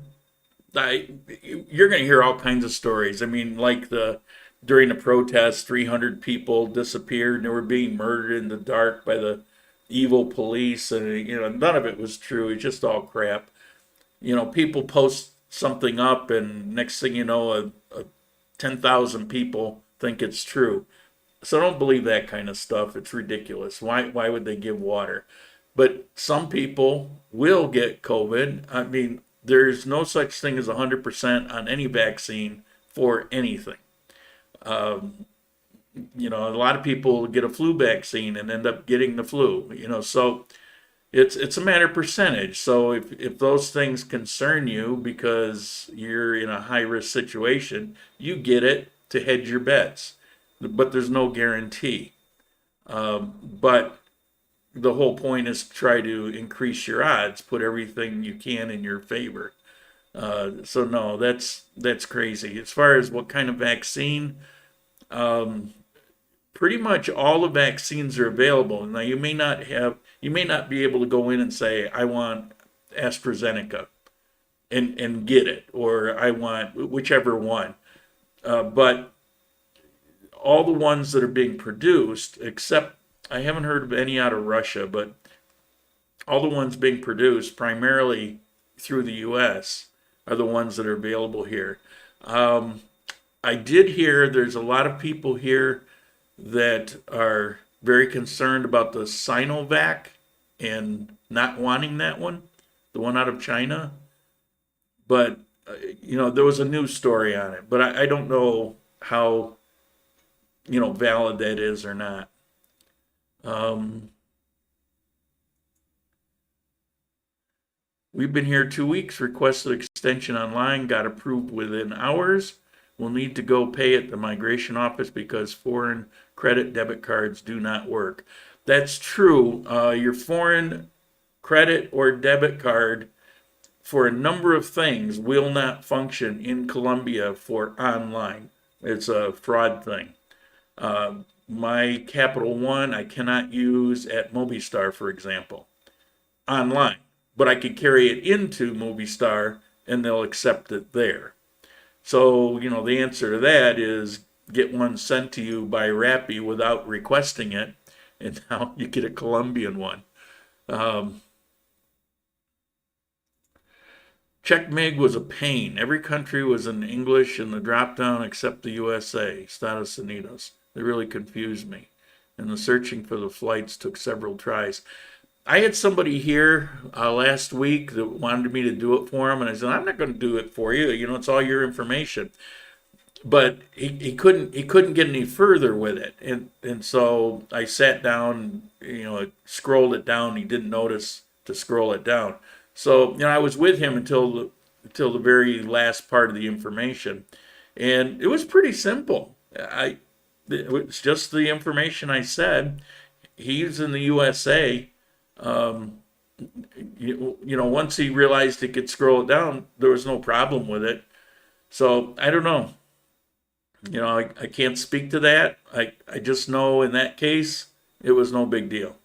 You're going to hear all kinds of stories. I mean, like during the protests, 300 people disappeared and they were being murdered in the dark by the evil police. And, none of it was true. It's just all crap. People post something up and next thing you know, 10,000 people think it's true. So don't believe that kind of stuff. It's ridiculous. Why would they give water? But some people will get COVID. I mean, there's no such thing as 100% on any vaccine for anything. A lot of people get a flu vaccine and end up getting the flu, so it's a matter of percentage. So if those things concern you because you're in a high risk situation, you get it to hedge your bets, but there's no guarantee. But the whole point is to try to increase your odds, put everything you can in your favor. So no, that's crazy. As far as what kind of vaccine, pretty much all the vaccines are available. Now you may not be able to go in and say, I want AstraZeneca and get it, or I want whichever one. But all the ones that are being produced, except I haven't heard of any out of Russia, but all the ones being produced primarily through the U.S. are the ones that are available here. I did hear there's a lot of people here that are very concerned about the Sinovac and not wanting that one, the one out of China. But, there was a news story on it, but I don't know how, valid that is or not. We've been here 2 weeks, requested extension online, got approved within hours. We'll need to go pay at the migration office because foreign credit debit cards do not work. That's true. Your foreign credit or debit card for a number of things will not function in Colombia for online. It's a fraud thing. My Capital One I cannot use at Movistar, for example, online. But I could carry it into Movistar and they'll accept it there. So, the answer to that is get one sent to you by Rappi without requesting it, and now you get a Colombian one. CheckMig was a pain. Every country was in English in the drop down except the USA, Estados Unidos. They really confused me. And the searching for the flights took several tries. I had somebody here last week that wanted me to do it for him, and I said, I'm not going to do it for you. It's all your information. But he couldn't get any further with it, and so I sat down, scrolled it down. He didn't notice to scroll it down. So I was with him until the very last part of the information, and it was pretty simple. It was just the information I said. He's in the USA. Once he realized he could scroll it down, there was no problem with it. So I don't know. I can't speak to that. I just know in that case, it was no big deal.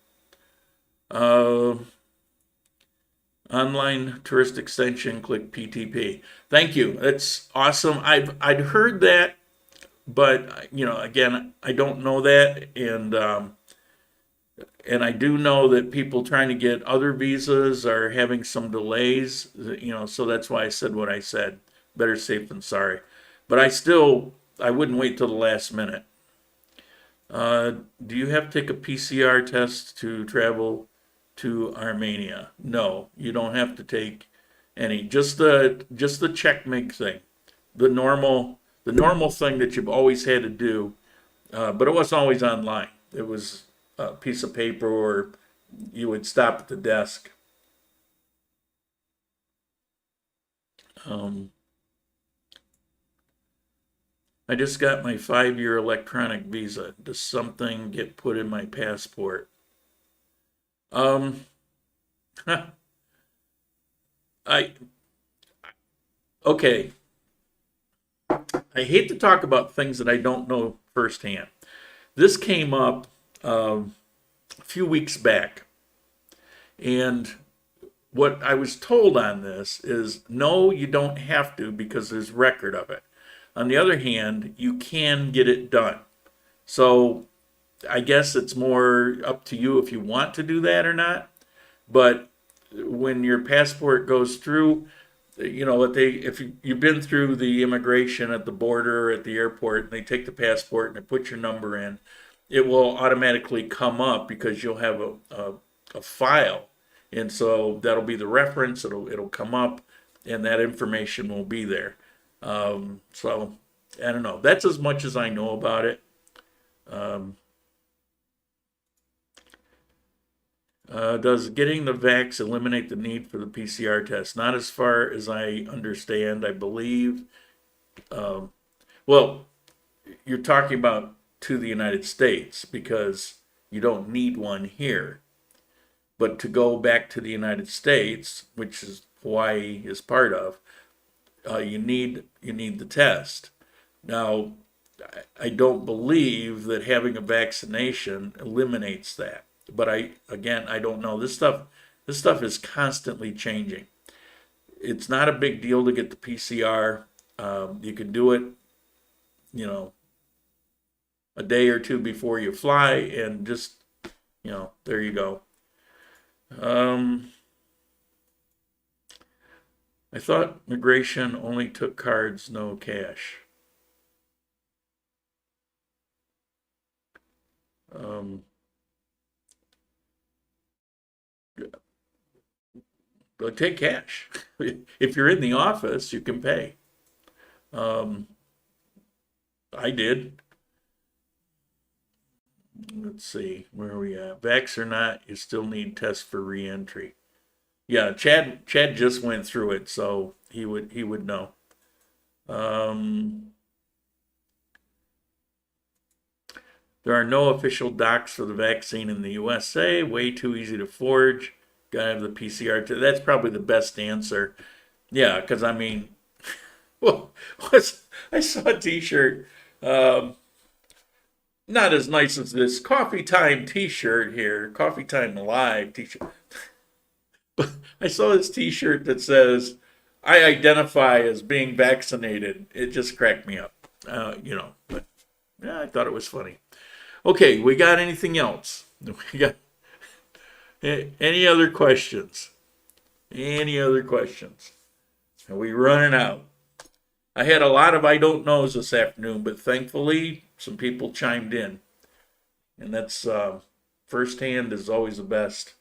Online tourist extension, click PTP. Thank you. That's awesome. I'd heard that, but again, I don't know that, and I do know that people trying to get other visas are having some delays, so that's why I said what I said. Better safe than sorry. But I wouldn't wait till the last minute. Do you have to take a PCR test to travel to Armenia? No, you don't have to take any. Just the CheckMig thing, the normal thing that you've always had to do, but it wasn't always online. It was a piece of paper, or you would stop at the desk. I just got my 5-year electronic visa. Does something get put in my passport? Okay. I hate to talk about things that I don't know firsthand. This came up a few weeks back, and what I was told on this is no, you don't have to because there's record of it. On the other hand, you can get it done. So I guess it's more up to you if you want to do that or not. But when your passport goes through, if you've been through the immigration at the border or at the airport, and they take the passport and they put your number in, it will automatically come up because you'll have a file, and so that'll be the reference. It'll come up, and that information will be there. So I don't know. That's as much as I know about it. Does getting the vax eliminate the need for the PCR test? Not as far as I understand. I believe. Well, you're talking about to the United States because you don't need one here. But to go back to the United States, which is Hawaii is part of, you need the test. Now, I don't believe that having a vaccination eliminates that. But I don't know. This stuff is constantly changing. It's not a big deal to get the PCR. You can do it, a day or two before you fly, and just, there you go. I thought immigration only took cards, no cash. But take cash. If you're in the office, you can pay. I did. Let's see, where are we at? Vax or not, you still need tests for reentry. Yeah, Chad just went through it, so he would know. There are no official docs for the vaccine in the USA. Way too easy to forge. Gotta have the PCR. That's probably the best answer. Yeah, because I mean, well, I saw a T-shirt. Not as nice as this Coffee Time T-shirt here, Coffee Time Live T-shirt. But I saw this T-shirt that says, "I identify as being vaccinated." It just cracked me up, But yeah, I thought it was funny. Okay, we got anything else? We got any other questions? Any other questions? Are we running out? I had a lot of I don't knows this afternoon, but thankfully some people chimed in. And that's firsthand is always the best.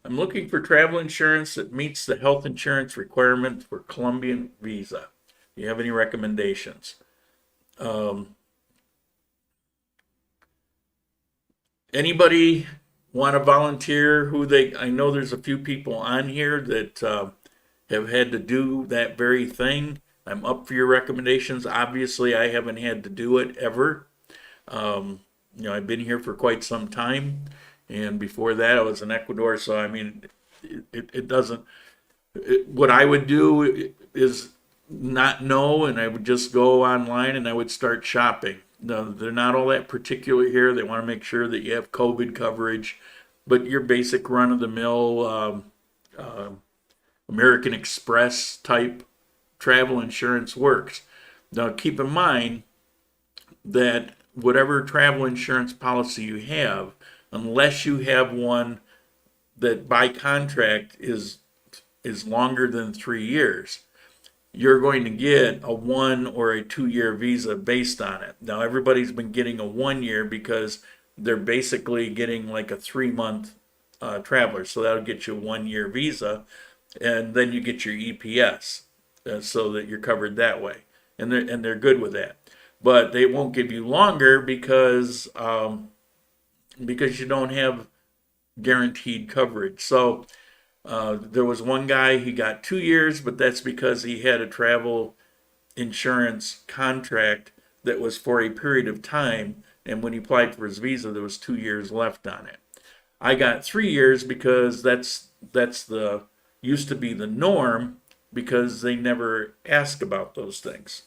I'm looking for travel insurance that meets the health insurance requirement for Colombian visa. Do you have any recommendations? Anybody want to volunteer I know there's a few people on here that have had to do that very thing. I'm up for your recommendations. Obviously, I haven't had to do it ever. I've been here for quite some time, and before that, I was in Ecuador. So, I mean, it doesn't. What I would do is not know, and I would just go online and I would start shopping. No, they're not all that particular here. They want to make sure that you have COVID coverage, but your basic run-of-the-mill American Express type travel insurance works. Now, keep in mind that whatever travel insurance policy you have, unless you have one that by contract is longer than 3 years, you're going to get a 1 or a 2-year visa based on it. Now, everybody's been getting a 1 year because they're basically getting like a 3-month traveler. So that'll get you a 1-year visa, and then you get your EPS so that you're covered that way. And they're good with that. But they won't give you longer because you don't have guaranteed coverage. So there was one guy, he got 2 years, but that's because he had a travel insurance contract that was for a period of time, and when he applied for his visa, there was 2 years left on it. I got 3 years because that's the used to be the norm, because they never ask about those things,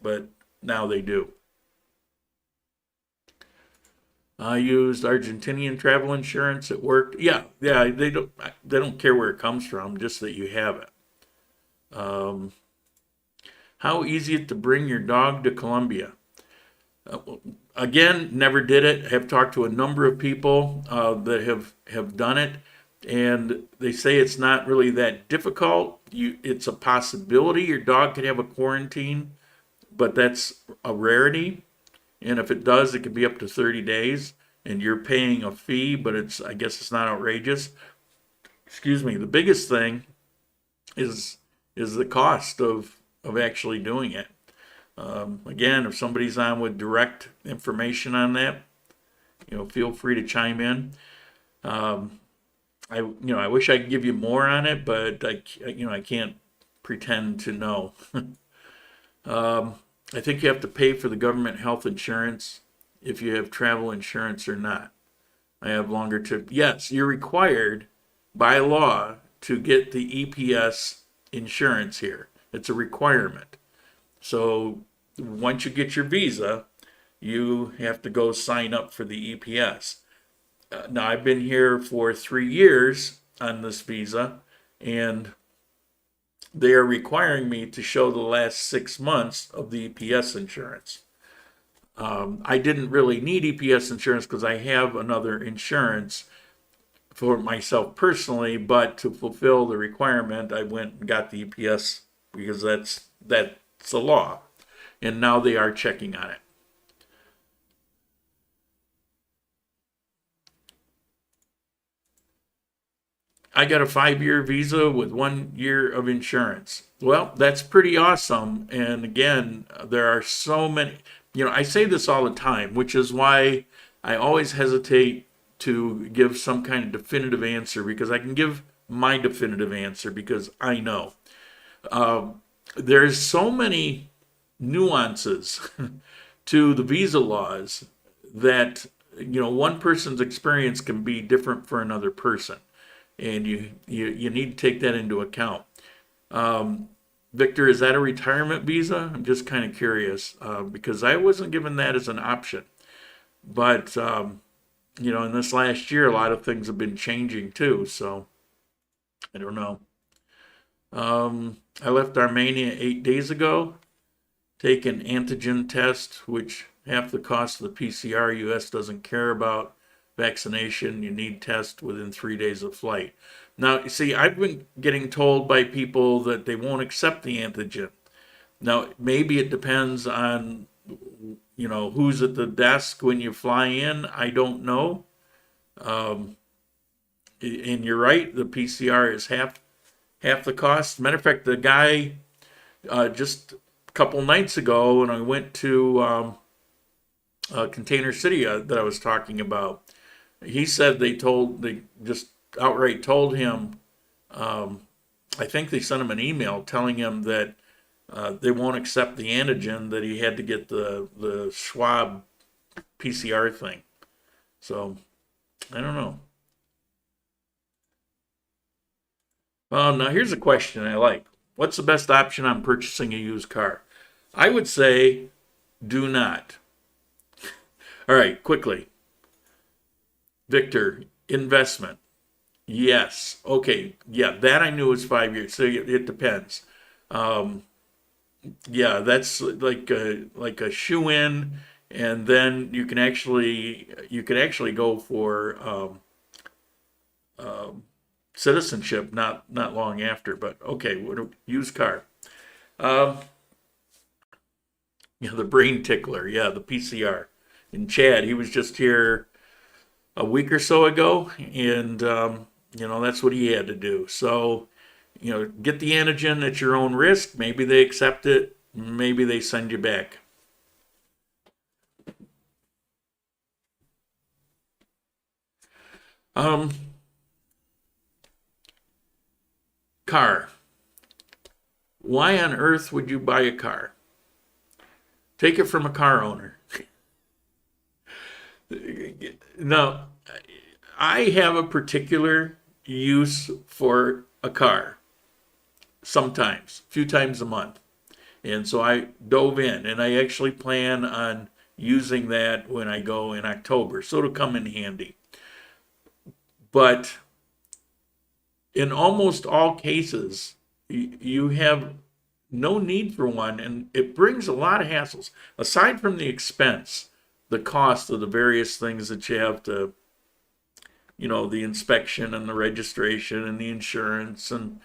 but now they do. I used Argentinian travel insurance. It worked. Yeah. They don't care where it comes from, just that you have it. How easy is it to bring your dog to Colombia? Again, never did it. Have talked to a number of people that have done it, and they say it's not really that difficult. It's a possibility your dog could have a quarantine, but that's a rarity. And if it does, it could be up to 30 days, and you're paying a fee, but I guess it's not outrageous. Excuse me. The biggest thing is the cost of actually doing it. Again, if somebody's on with direct information on that, feel free to chime in. I wish I could give you more on it, but I can't pretend to know. I think you have to pay for the government health insurance if you have travel insurance or not. I have longer trip. Yes, you're required by law to get the EPS insurance here. It's a requirement. So once you get your visa, you have to go sign up for the EPS. Now, I've been here for 3 years on this visa, and they are requiring me to show the last 6 months of the EPS insurance. I didn't really need EPS insurance because I have another insurance for myself personally, but to fulfill the requirement, I went and got the EPS because that's the law, and now they are checking on it. I got a 5-year visa with 1 year of insurance. Well, that's pretty awesome. And again, there are so many, I say this all the time, which is why I always hesitate to give some kind of definitive answer, because I can give my definitive answer because I know. There's so many nuances to the visa laws that, one person's experience can be different for another person. And you need to take that into account. Victor, is that a retirement visa? I'm just kind of curious because I wasn't given that as an option. But, in this last year, a lot of things have been changing too. So I don't know. I left Armenia 8 days ago. Take an antigen test, which half the cost of the PCR. U.S. doesn't care about. Vaccination, you need test within 3 days of flight. Now, see, I've been getting told by people that they won't accept the antigen. Now, maybe it depends on, who's at the desk when you fly in. I don't know. And you're right, the PCR is half the cost. Matter of fact, the guy just a couple nights ago when I went to Container City that I was talking about, he said they just outright told him, I think they sent him an email telling him that they won't accept the antigen, that he had to get the Schwab PCR thing. So, I don't know. Now here's a question I like. What's the best option on purchasing a used car? I would say do not. All right, quickly. Victor, investment. Yes. Okay. Yeah, that I knew was 5 years. So it depends. Yeah, that's like a shoe in, and then you could actually go for citizenship not long after. But okay, used car. The brain tickler. Yeah, the PCR. And Chad, he was just here a week or so ago, and that's what he had to do. So, get the antigen at your own risk. Maybe they accept it. Maybe they send you back. Car. Why on earth would you buy a car? Take it from a car owner. Now, I have a particular use for a car sometimes, a few times a month. And so I dove in, and I actually plan on using that when I go in October. So it'll come in handy. But in almost all cases, you have no need for one, and it brings a lot of hassles. Aside from the expense, the cost of the various things that you have to, the inspection and the registration and the insurance and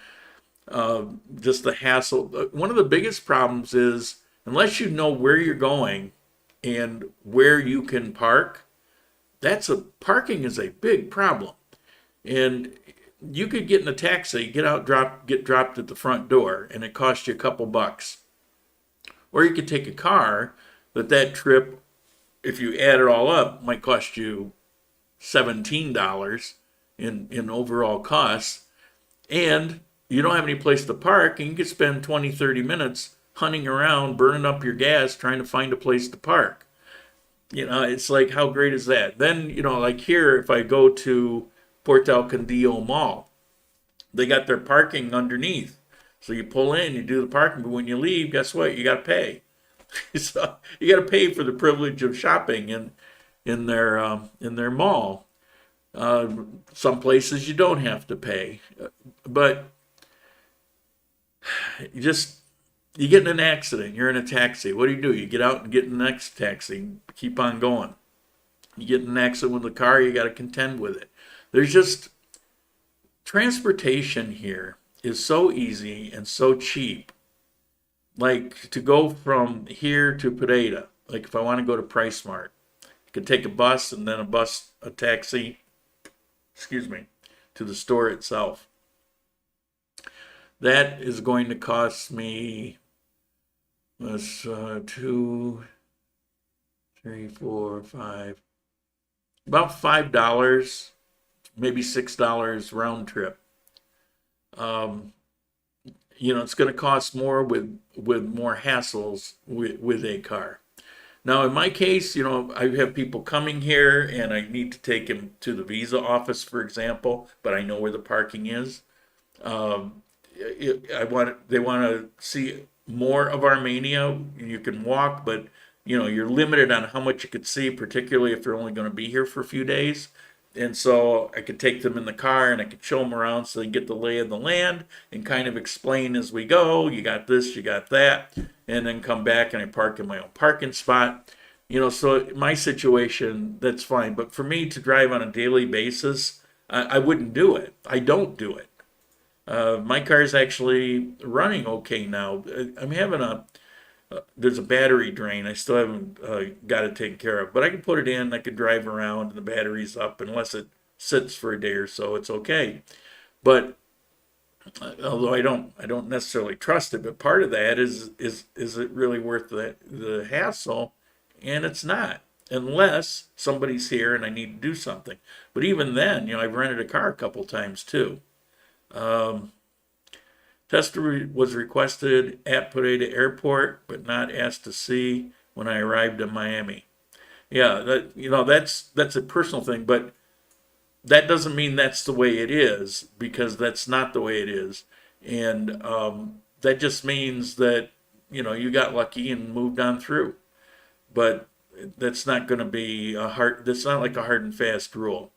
just the hassle. One of the biggest problems is unless you know where you're going and where you can park, parking is a big problem. And you could get in a taxi, get dropped at the front door, and it costs you a couple bucks. Or you could take a car, that trip, if you add it all up, might cost you $17 in overall costs. And you don't have any place to park, and you could spend 20, 30 minutes hunting around, burning up your gas, trying to find a place to park. It's like, how great is that? Then, like here, if I go to Portal Condillo Mall, they got their parking underneath. So you pull in, you do the parking, but when you leave, guess what? You got to pay. So you got to pay for the privilege of shopping in their mall. Some places you don't have to pay, but you get in an accident, you're in a taxi. What do? You get out and get in the next taxi, keep on going. You get in an accident with a car, you got to contend with it. There's just transportation here is so easy and so cheap. Like to go from here to Pereira, like if I want to go to PriceSmart, I could take a bus and then a taxi, excuse me, to the store itself. That is going to cost me, two, three, four, five, about $5, maybe $6 round trip. It's going to cost more with more hassles with a car. Now, in my case, I have people coming here and I need to take them to the visa office, for example, but I know where the parking is. They want to see more of Armenia. You can walk, but you're limited on how much you could see, particularly if they're only going to be here for a few days. And so I could take them in the car and I could show them around so they get the lay of the land and kind of explain as we go, you got this, you got that, and then come back and I park in my own parking spot. So my situation, that's fine. But for me to drive on a daily basis, I wouldn't do it. I don't do it. My car is actually running okay now. I'm having there's a battery drain. I still haven't got it taken care of, but I can put it in. I can drive around, and the battery's up. Unless it sits for a day or so, it's okay. But although I don't necessarily trust it, but part of that is it really worth the hassle? And it's not, unless somebody's here and I need to do something. But even then, I've rented a car a couple times too. Tester was requested at Pereira Airport, but not asked to see when I arrived in Miami. Yeah, that's a personal thing, but that doesn't mean that's the way it is, because that's not the way it is, and that just means that you got lucky and moved on through. But that's not going to be That's not like a hard and fast rule.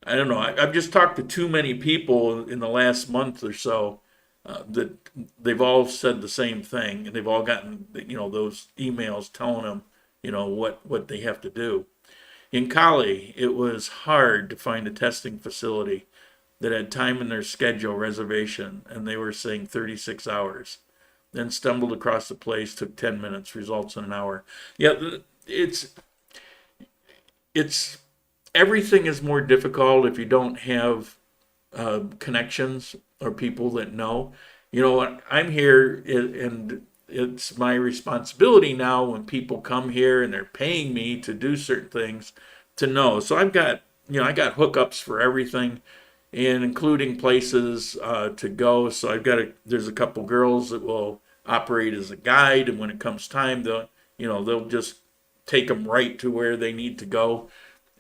I don't know. I've just talked to too many people in the last month or so that they've all said the same thing, and they've all gotten those emails telling them what they have to do. In Cali, it was hard to find a testing facility that had time in their schedule reservation, and they were saying 36 hours. Then stumbled across the place, took 10 minutes, results in an hour. Yeah, it's everything is more difficult if you don't have connections or people that know. I'm here, and it's my responsibility now when people come here and they're paying me to do certain things to know. So I got hookups for everything, and including places to go. So there's a couple girls that will operate as a guide, and when it comes time, they'll just take them right to where they need to go.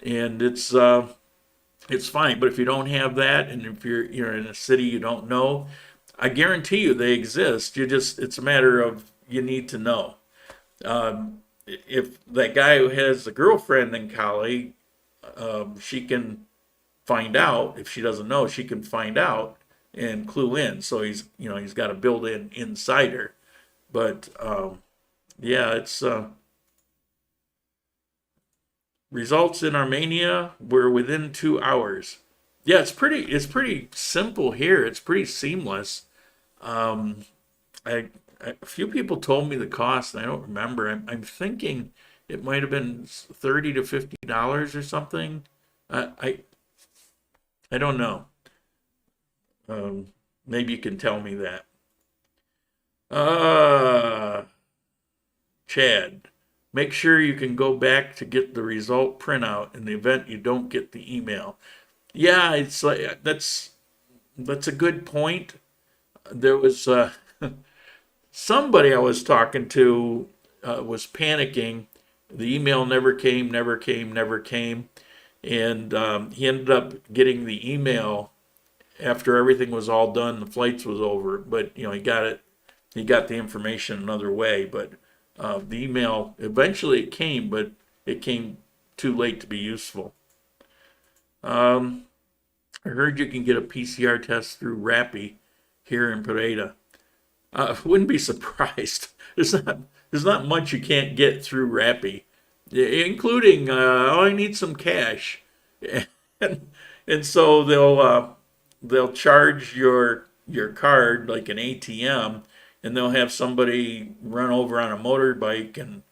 And it's fine. But if you don't have that, and if you're in a city you don't know, I guarantee you they exist. It's a matter of you need to know. If that guy who has a girlfriend in Cali, she can find out. If she doesn't know, she can find out and clue in. So he's got a built-in insider. But yeah, it's. Results in Armenia were within 2 hours. Yeah, it's pretty simple here. It's pretty seamless. A few people told me the cost, and I don't remember. I'm thinking it might have been $30 to $50 or something. I don't know. Maybe you can tell me that. Chad. Make sure you can go back to get the result printout in the event you don't get the email. Yeah, it's like that's a good point. There was somebody I was talking to was panicking. The email never came, and he ended up getting the email after everything was all done. The flights was over, but he got it. He got the information another way, but. The email, eventually it came, but it came too late to be useful. I heard you can get a PCR test through Rappi here in Pereira. Wouldn't be surprised. There's not much you can't get through Rappi, including oh, I need some cash, and so they'll charge your card like an ATM, and they'll have somebody run over on a motorbike and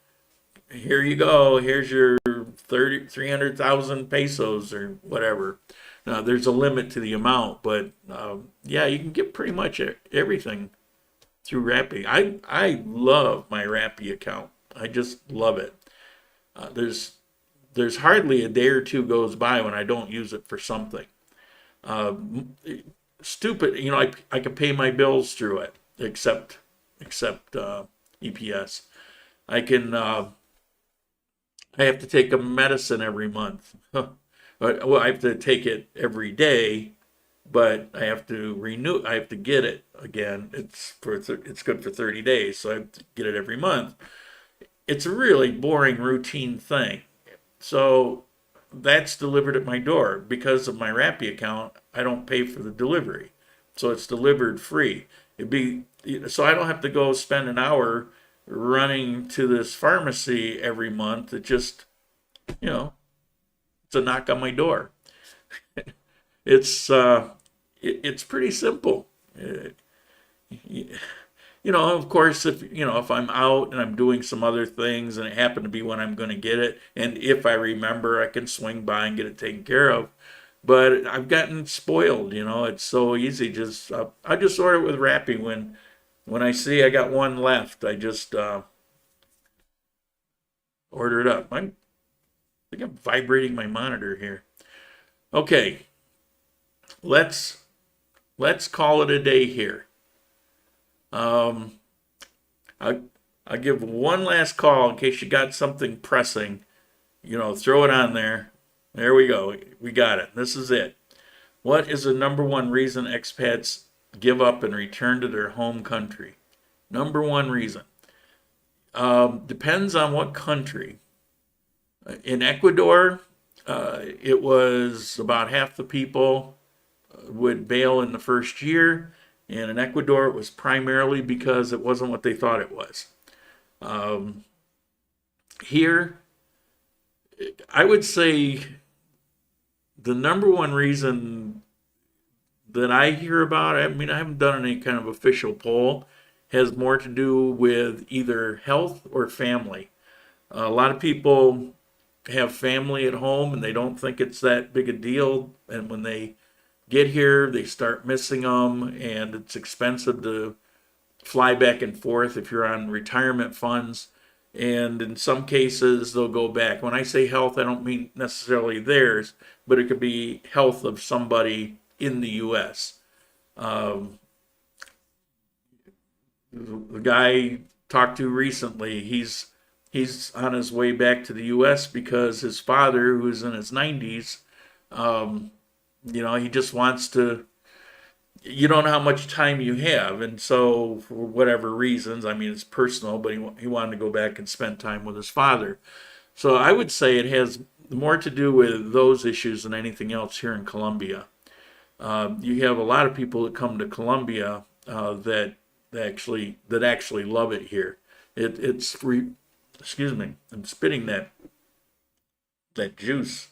here you go. Here's your 300,000 pesos or whatever. Now, there's a limit to the amount, but yeah, you can get pretty much everything through Rappi. I love my Rappi account. I just love it. There's hardly a day or two goes by when I don't use it for something. Uh, Stupid, I can pay my bills through it, except EPS. I can. I have to take a medicine every month. Well, I have to take it every day, but I have to renew. I have to get it again. It's good for 30 days, so I have to get it every month. It's a really boring routine thing. So that's delivered at my door. Because of my Rappi account, I don't pay for the delivery. So it's delivered free. So I don't have to go spend an hour running to this pharmacy every month. It just, it's a knock on my door. It's pretty simple. Of course, if I'm out and I'm doing some other things and it happened to be when I'm going to get it, and if I remember, I can swing by and get it taken care of. But I've gotten spoiled, it's so easy. I just order it with Rappi when I see I got one left. I just order it up. I think I'm vibrating my monitor here. Okay, let's call it a day here. I'll give one last call in case you got something pressing. Throw it on there. There we go. We got it. This is it. What is the number one reason expats give up and return to their home country? Number one reason. Depends on what country. In Ecuador, it was about half the people would bail in the first year. And in Ecuador, it was primarily because it wasn't what they thought it was. Here, I would say the number one reason that I hear about, I haven't done any kind of official poll, has more to do with either health or family. A lot of people have family at home and they don't think it's that big a deal. And when they get here, they start missing them, and it's expensive to fly back and forth if you're on retirement funds. And in some cases, they'll go back. When I say health, I don't mean necessarily theirs, but it could be health of somebody in the U.S. The guy talked to recently, he's on his way back to the U.S. because his father, who's in his 90s, he just wants to. You don't know how much time you have, and so for whatever reasons, it's personal, but he wanted to go back and spend time with his father. So I would say it has more to do with those issues than anything else here in Colombia. You have a lot of people that come to Colombia that actually love it here. It's free. Excuse me, I'm spitting that juice.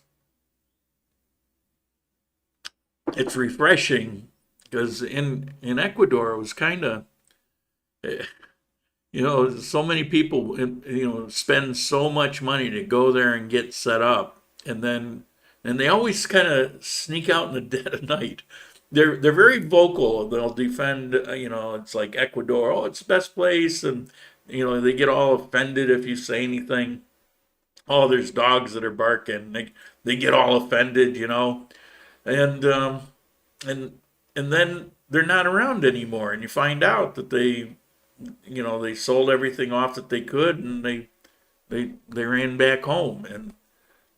It's refreshing. Because in Ecuador, it was kind of, so many people, spend so much money to go there and get set up. And they always kind of sneak out in the dead of night. They're very vocal. They'll defend, it's like Ecuador, oh, it's the best place. And, they get all offended if you say anything. Oh, there's dogs that are barking. They get all offended, And then they're not around anymore, and you find out that they sold everything off that they could, and they ran back home, and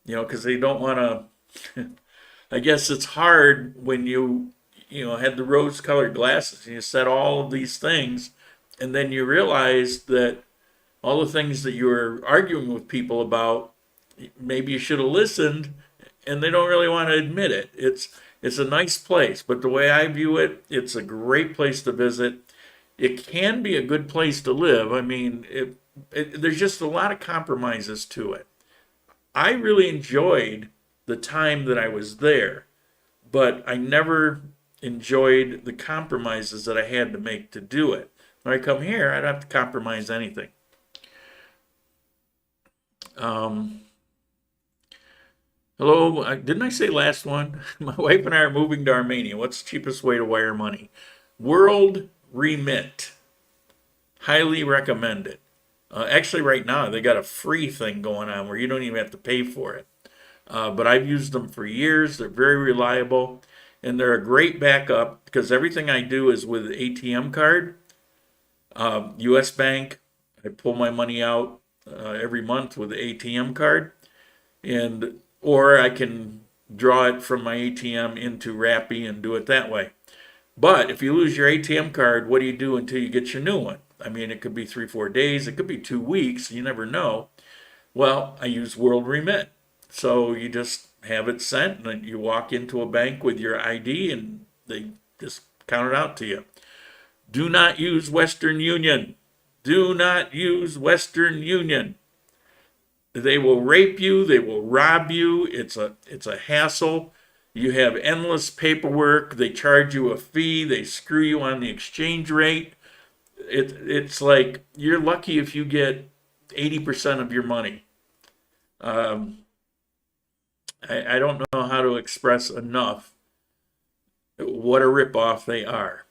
because they don't want to. I guess it's hard when you had the rose-colored glasses and you said all of these things, and then you realize that all the things that you were arguing with people about, maybe you should have listened, and they don't really want to admit it. It's a nice place, but the way I view it, it's a great place to visit. It can be a good place to live. I mean, there's just a lot of compromises to it. I really enjoyed the time that I was there, but I never enjoyed the compromises that I had to make to do it. When I come here, I don't have to compromise anything. Hello, didn't I say last one? My wife and I are moving to Armenia. What's the cheapest way to wire money? World Remit. Highly recommend it. Actually, right now, they got a free thing going on where you don't even have to pay for it. But I've used them for years. They're very reliable, and they're a great backup because everything I do is with ATM card, U.S. Bank. I pull my money out every month with the ATM card, or I can draw it from my ATM into Rappi and do it that way. But if you lose your ATM card, what do you do until you get your new one? I mean, it could be 3-4 days, it could be 2 weeks, you never know. Well, I use World Remit. So you just have it sent, and then you walk into a bank with your ID, and they just count it out to you. Do not use Western Union. Do not use Western Union. They will rape you. They will rob you. It's a hassle. You have endless paperwork. They charge you a fee. They screw you on the exchange rate. It's like you're lucky if you get 80% of your money. I don't know how to express enough what a ripoff they are.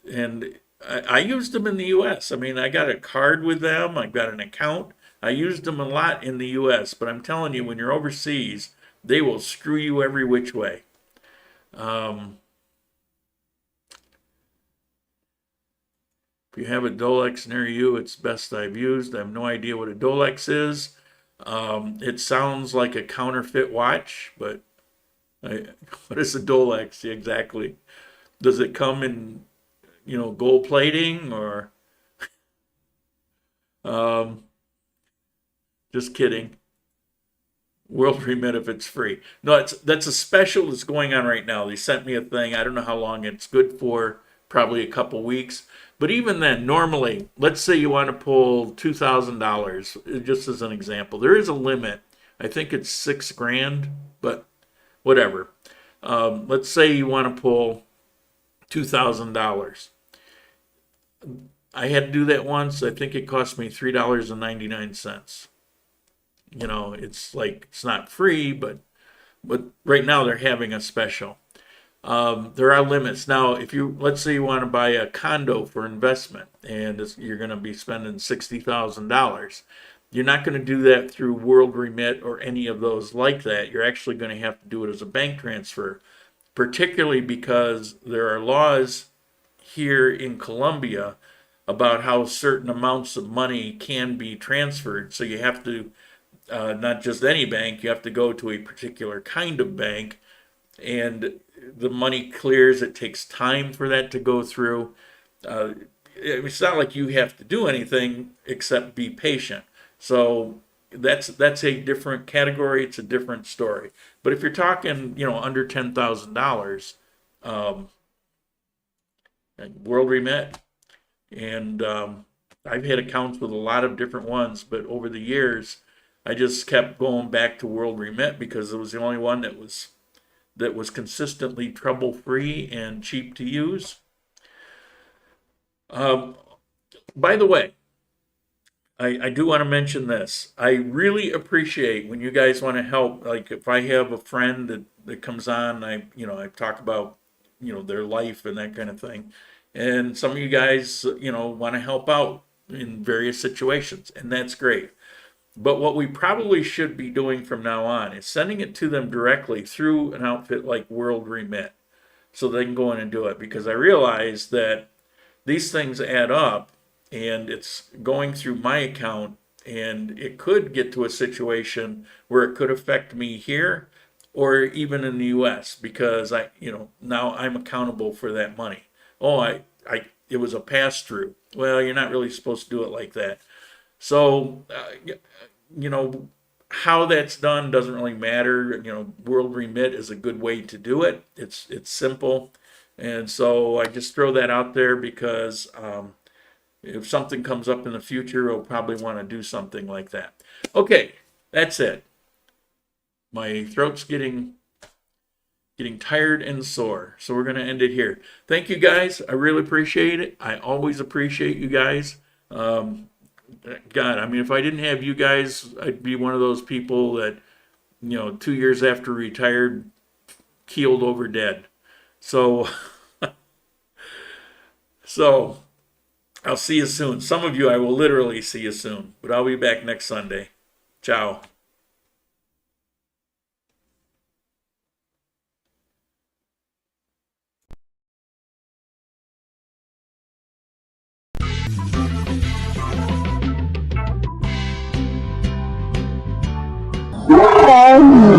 And I used them in the U.S. I mean, I got a card with them. I've got an account. I used them a lot in the U.S. But I'm telling you, when you're overseas, they will screw you every which way. If you have a Dolex near you, it's best I've used. I have no idea what a Dolex is. It sounds like a counterfeit watch, but what is a Dolex exactly? Does it come in, gold plating or? Just kidding. World Remit if it's free. No, that's a special that's going on right now. They sent me a thing. I don't know how long it's good for. Probably a couple weeks. But even then, normally, let's say you want to pull $2,000, just as an example. There is a limit. I think it's $6,000, but whatever. Let's say you want to pull $2,000. I had to do that once. I think it cost me $3.99. It's not free, but right now they're having a special. There are limits. Now, let's say you want to buy a condo for investment and you're going to be spending $60,000. You're not going to do that through World Remit or any of those like that. You're actually going to have to do it as a bank transfer, particularly because there are laws here in Colombia about how certain amounts of money can be transferred. So you have to, not just any bank, you have to go to a particular kind of bank, and the money clears. It takes time for that to go through. It's not like you have to do anything except be patient. So that's a different category. It's a different story. But if you're talking, under $10,000, World Remit, and I've had accounts with a lot of different ones, but over the years, I just kept going back to World Remit because it was the only one that was consistently trouble-free and cheap to use. By the way, I do want to mention this. I really appreciate when you guys want to help. Like if I have a friend that comes on, I talk about, their life and that kind of thing. And some of you guys, want to help out in various situations, and that's great. But what we probably should be doing from now on is sending it to them directly through an outfit like World Remit so they can go in and do it. Because I realize that these things add up and it's going through my account, and it could get to a situation where it could affect me here or even in the U.S. because now I'm accountable for that money. Oh, it was a pass-through. Well, you're not really supposed to do it like that. So, how that's done doesn't really matter. You know, World Remit is a good way to do it. It's simple, and so I just throw that out there because if something comes up in the future, we'll probably want to do something like that. Okay, that's it. My throat's getting tired and sore, so we're going to end it here. Thank you guys. I really appreciate it. I always appreciate you guys. God, I mean, if I didn't have you guys, I'd be one of those people that, 2 years after retired, keeled over dead. So, I'll see you soon. Some of you, I will literally see you soon, but I'll be back next Sunday. Ciao. Okay.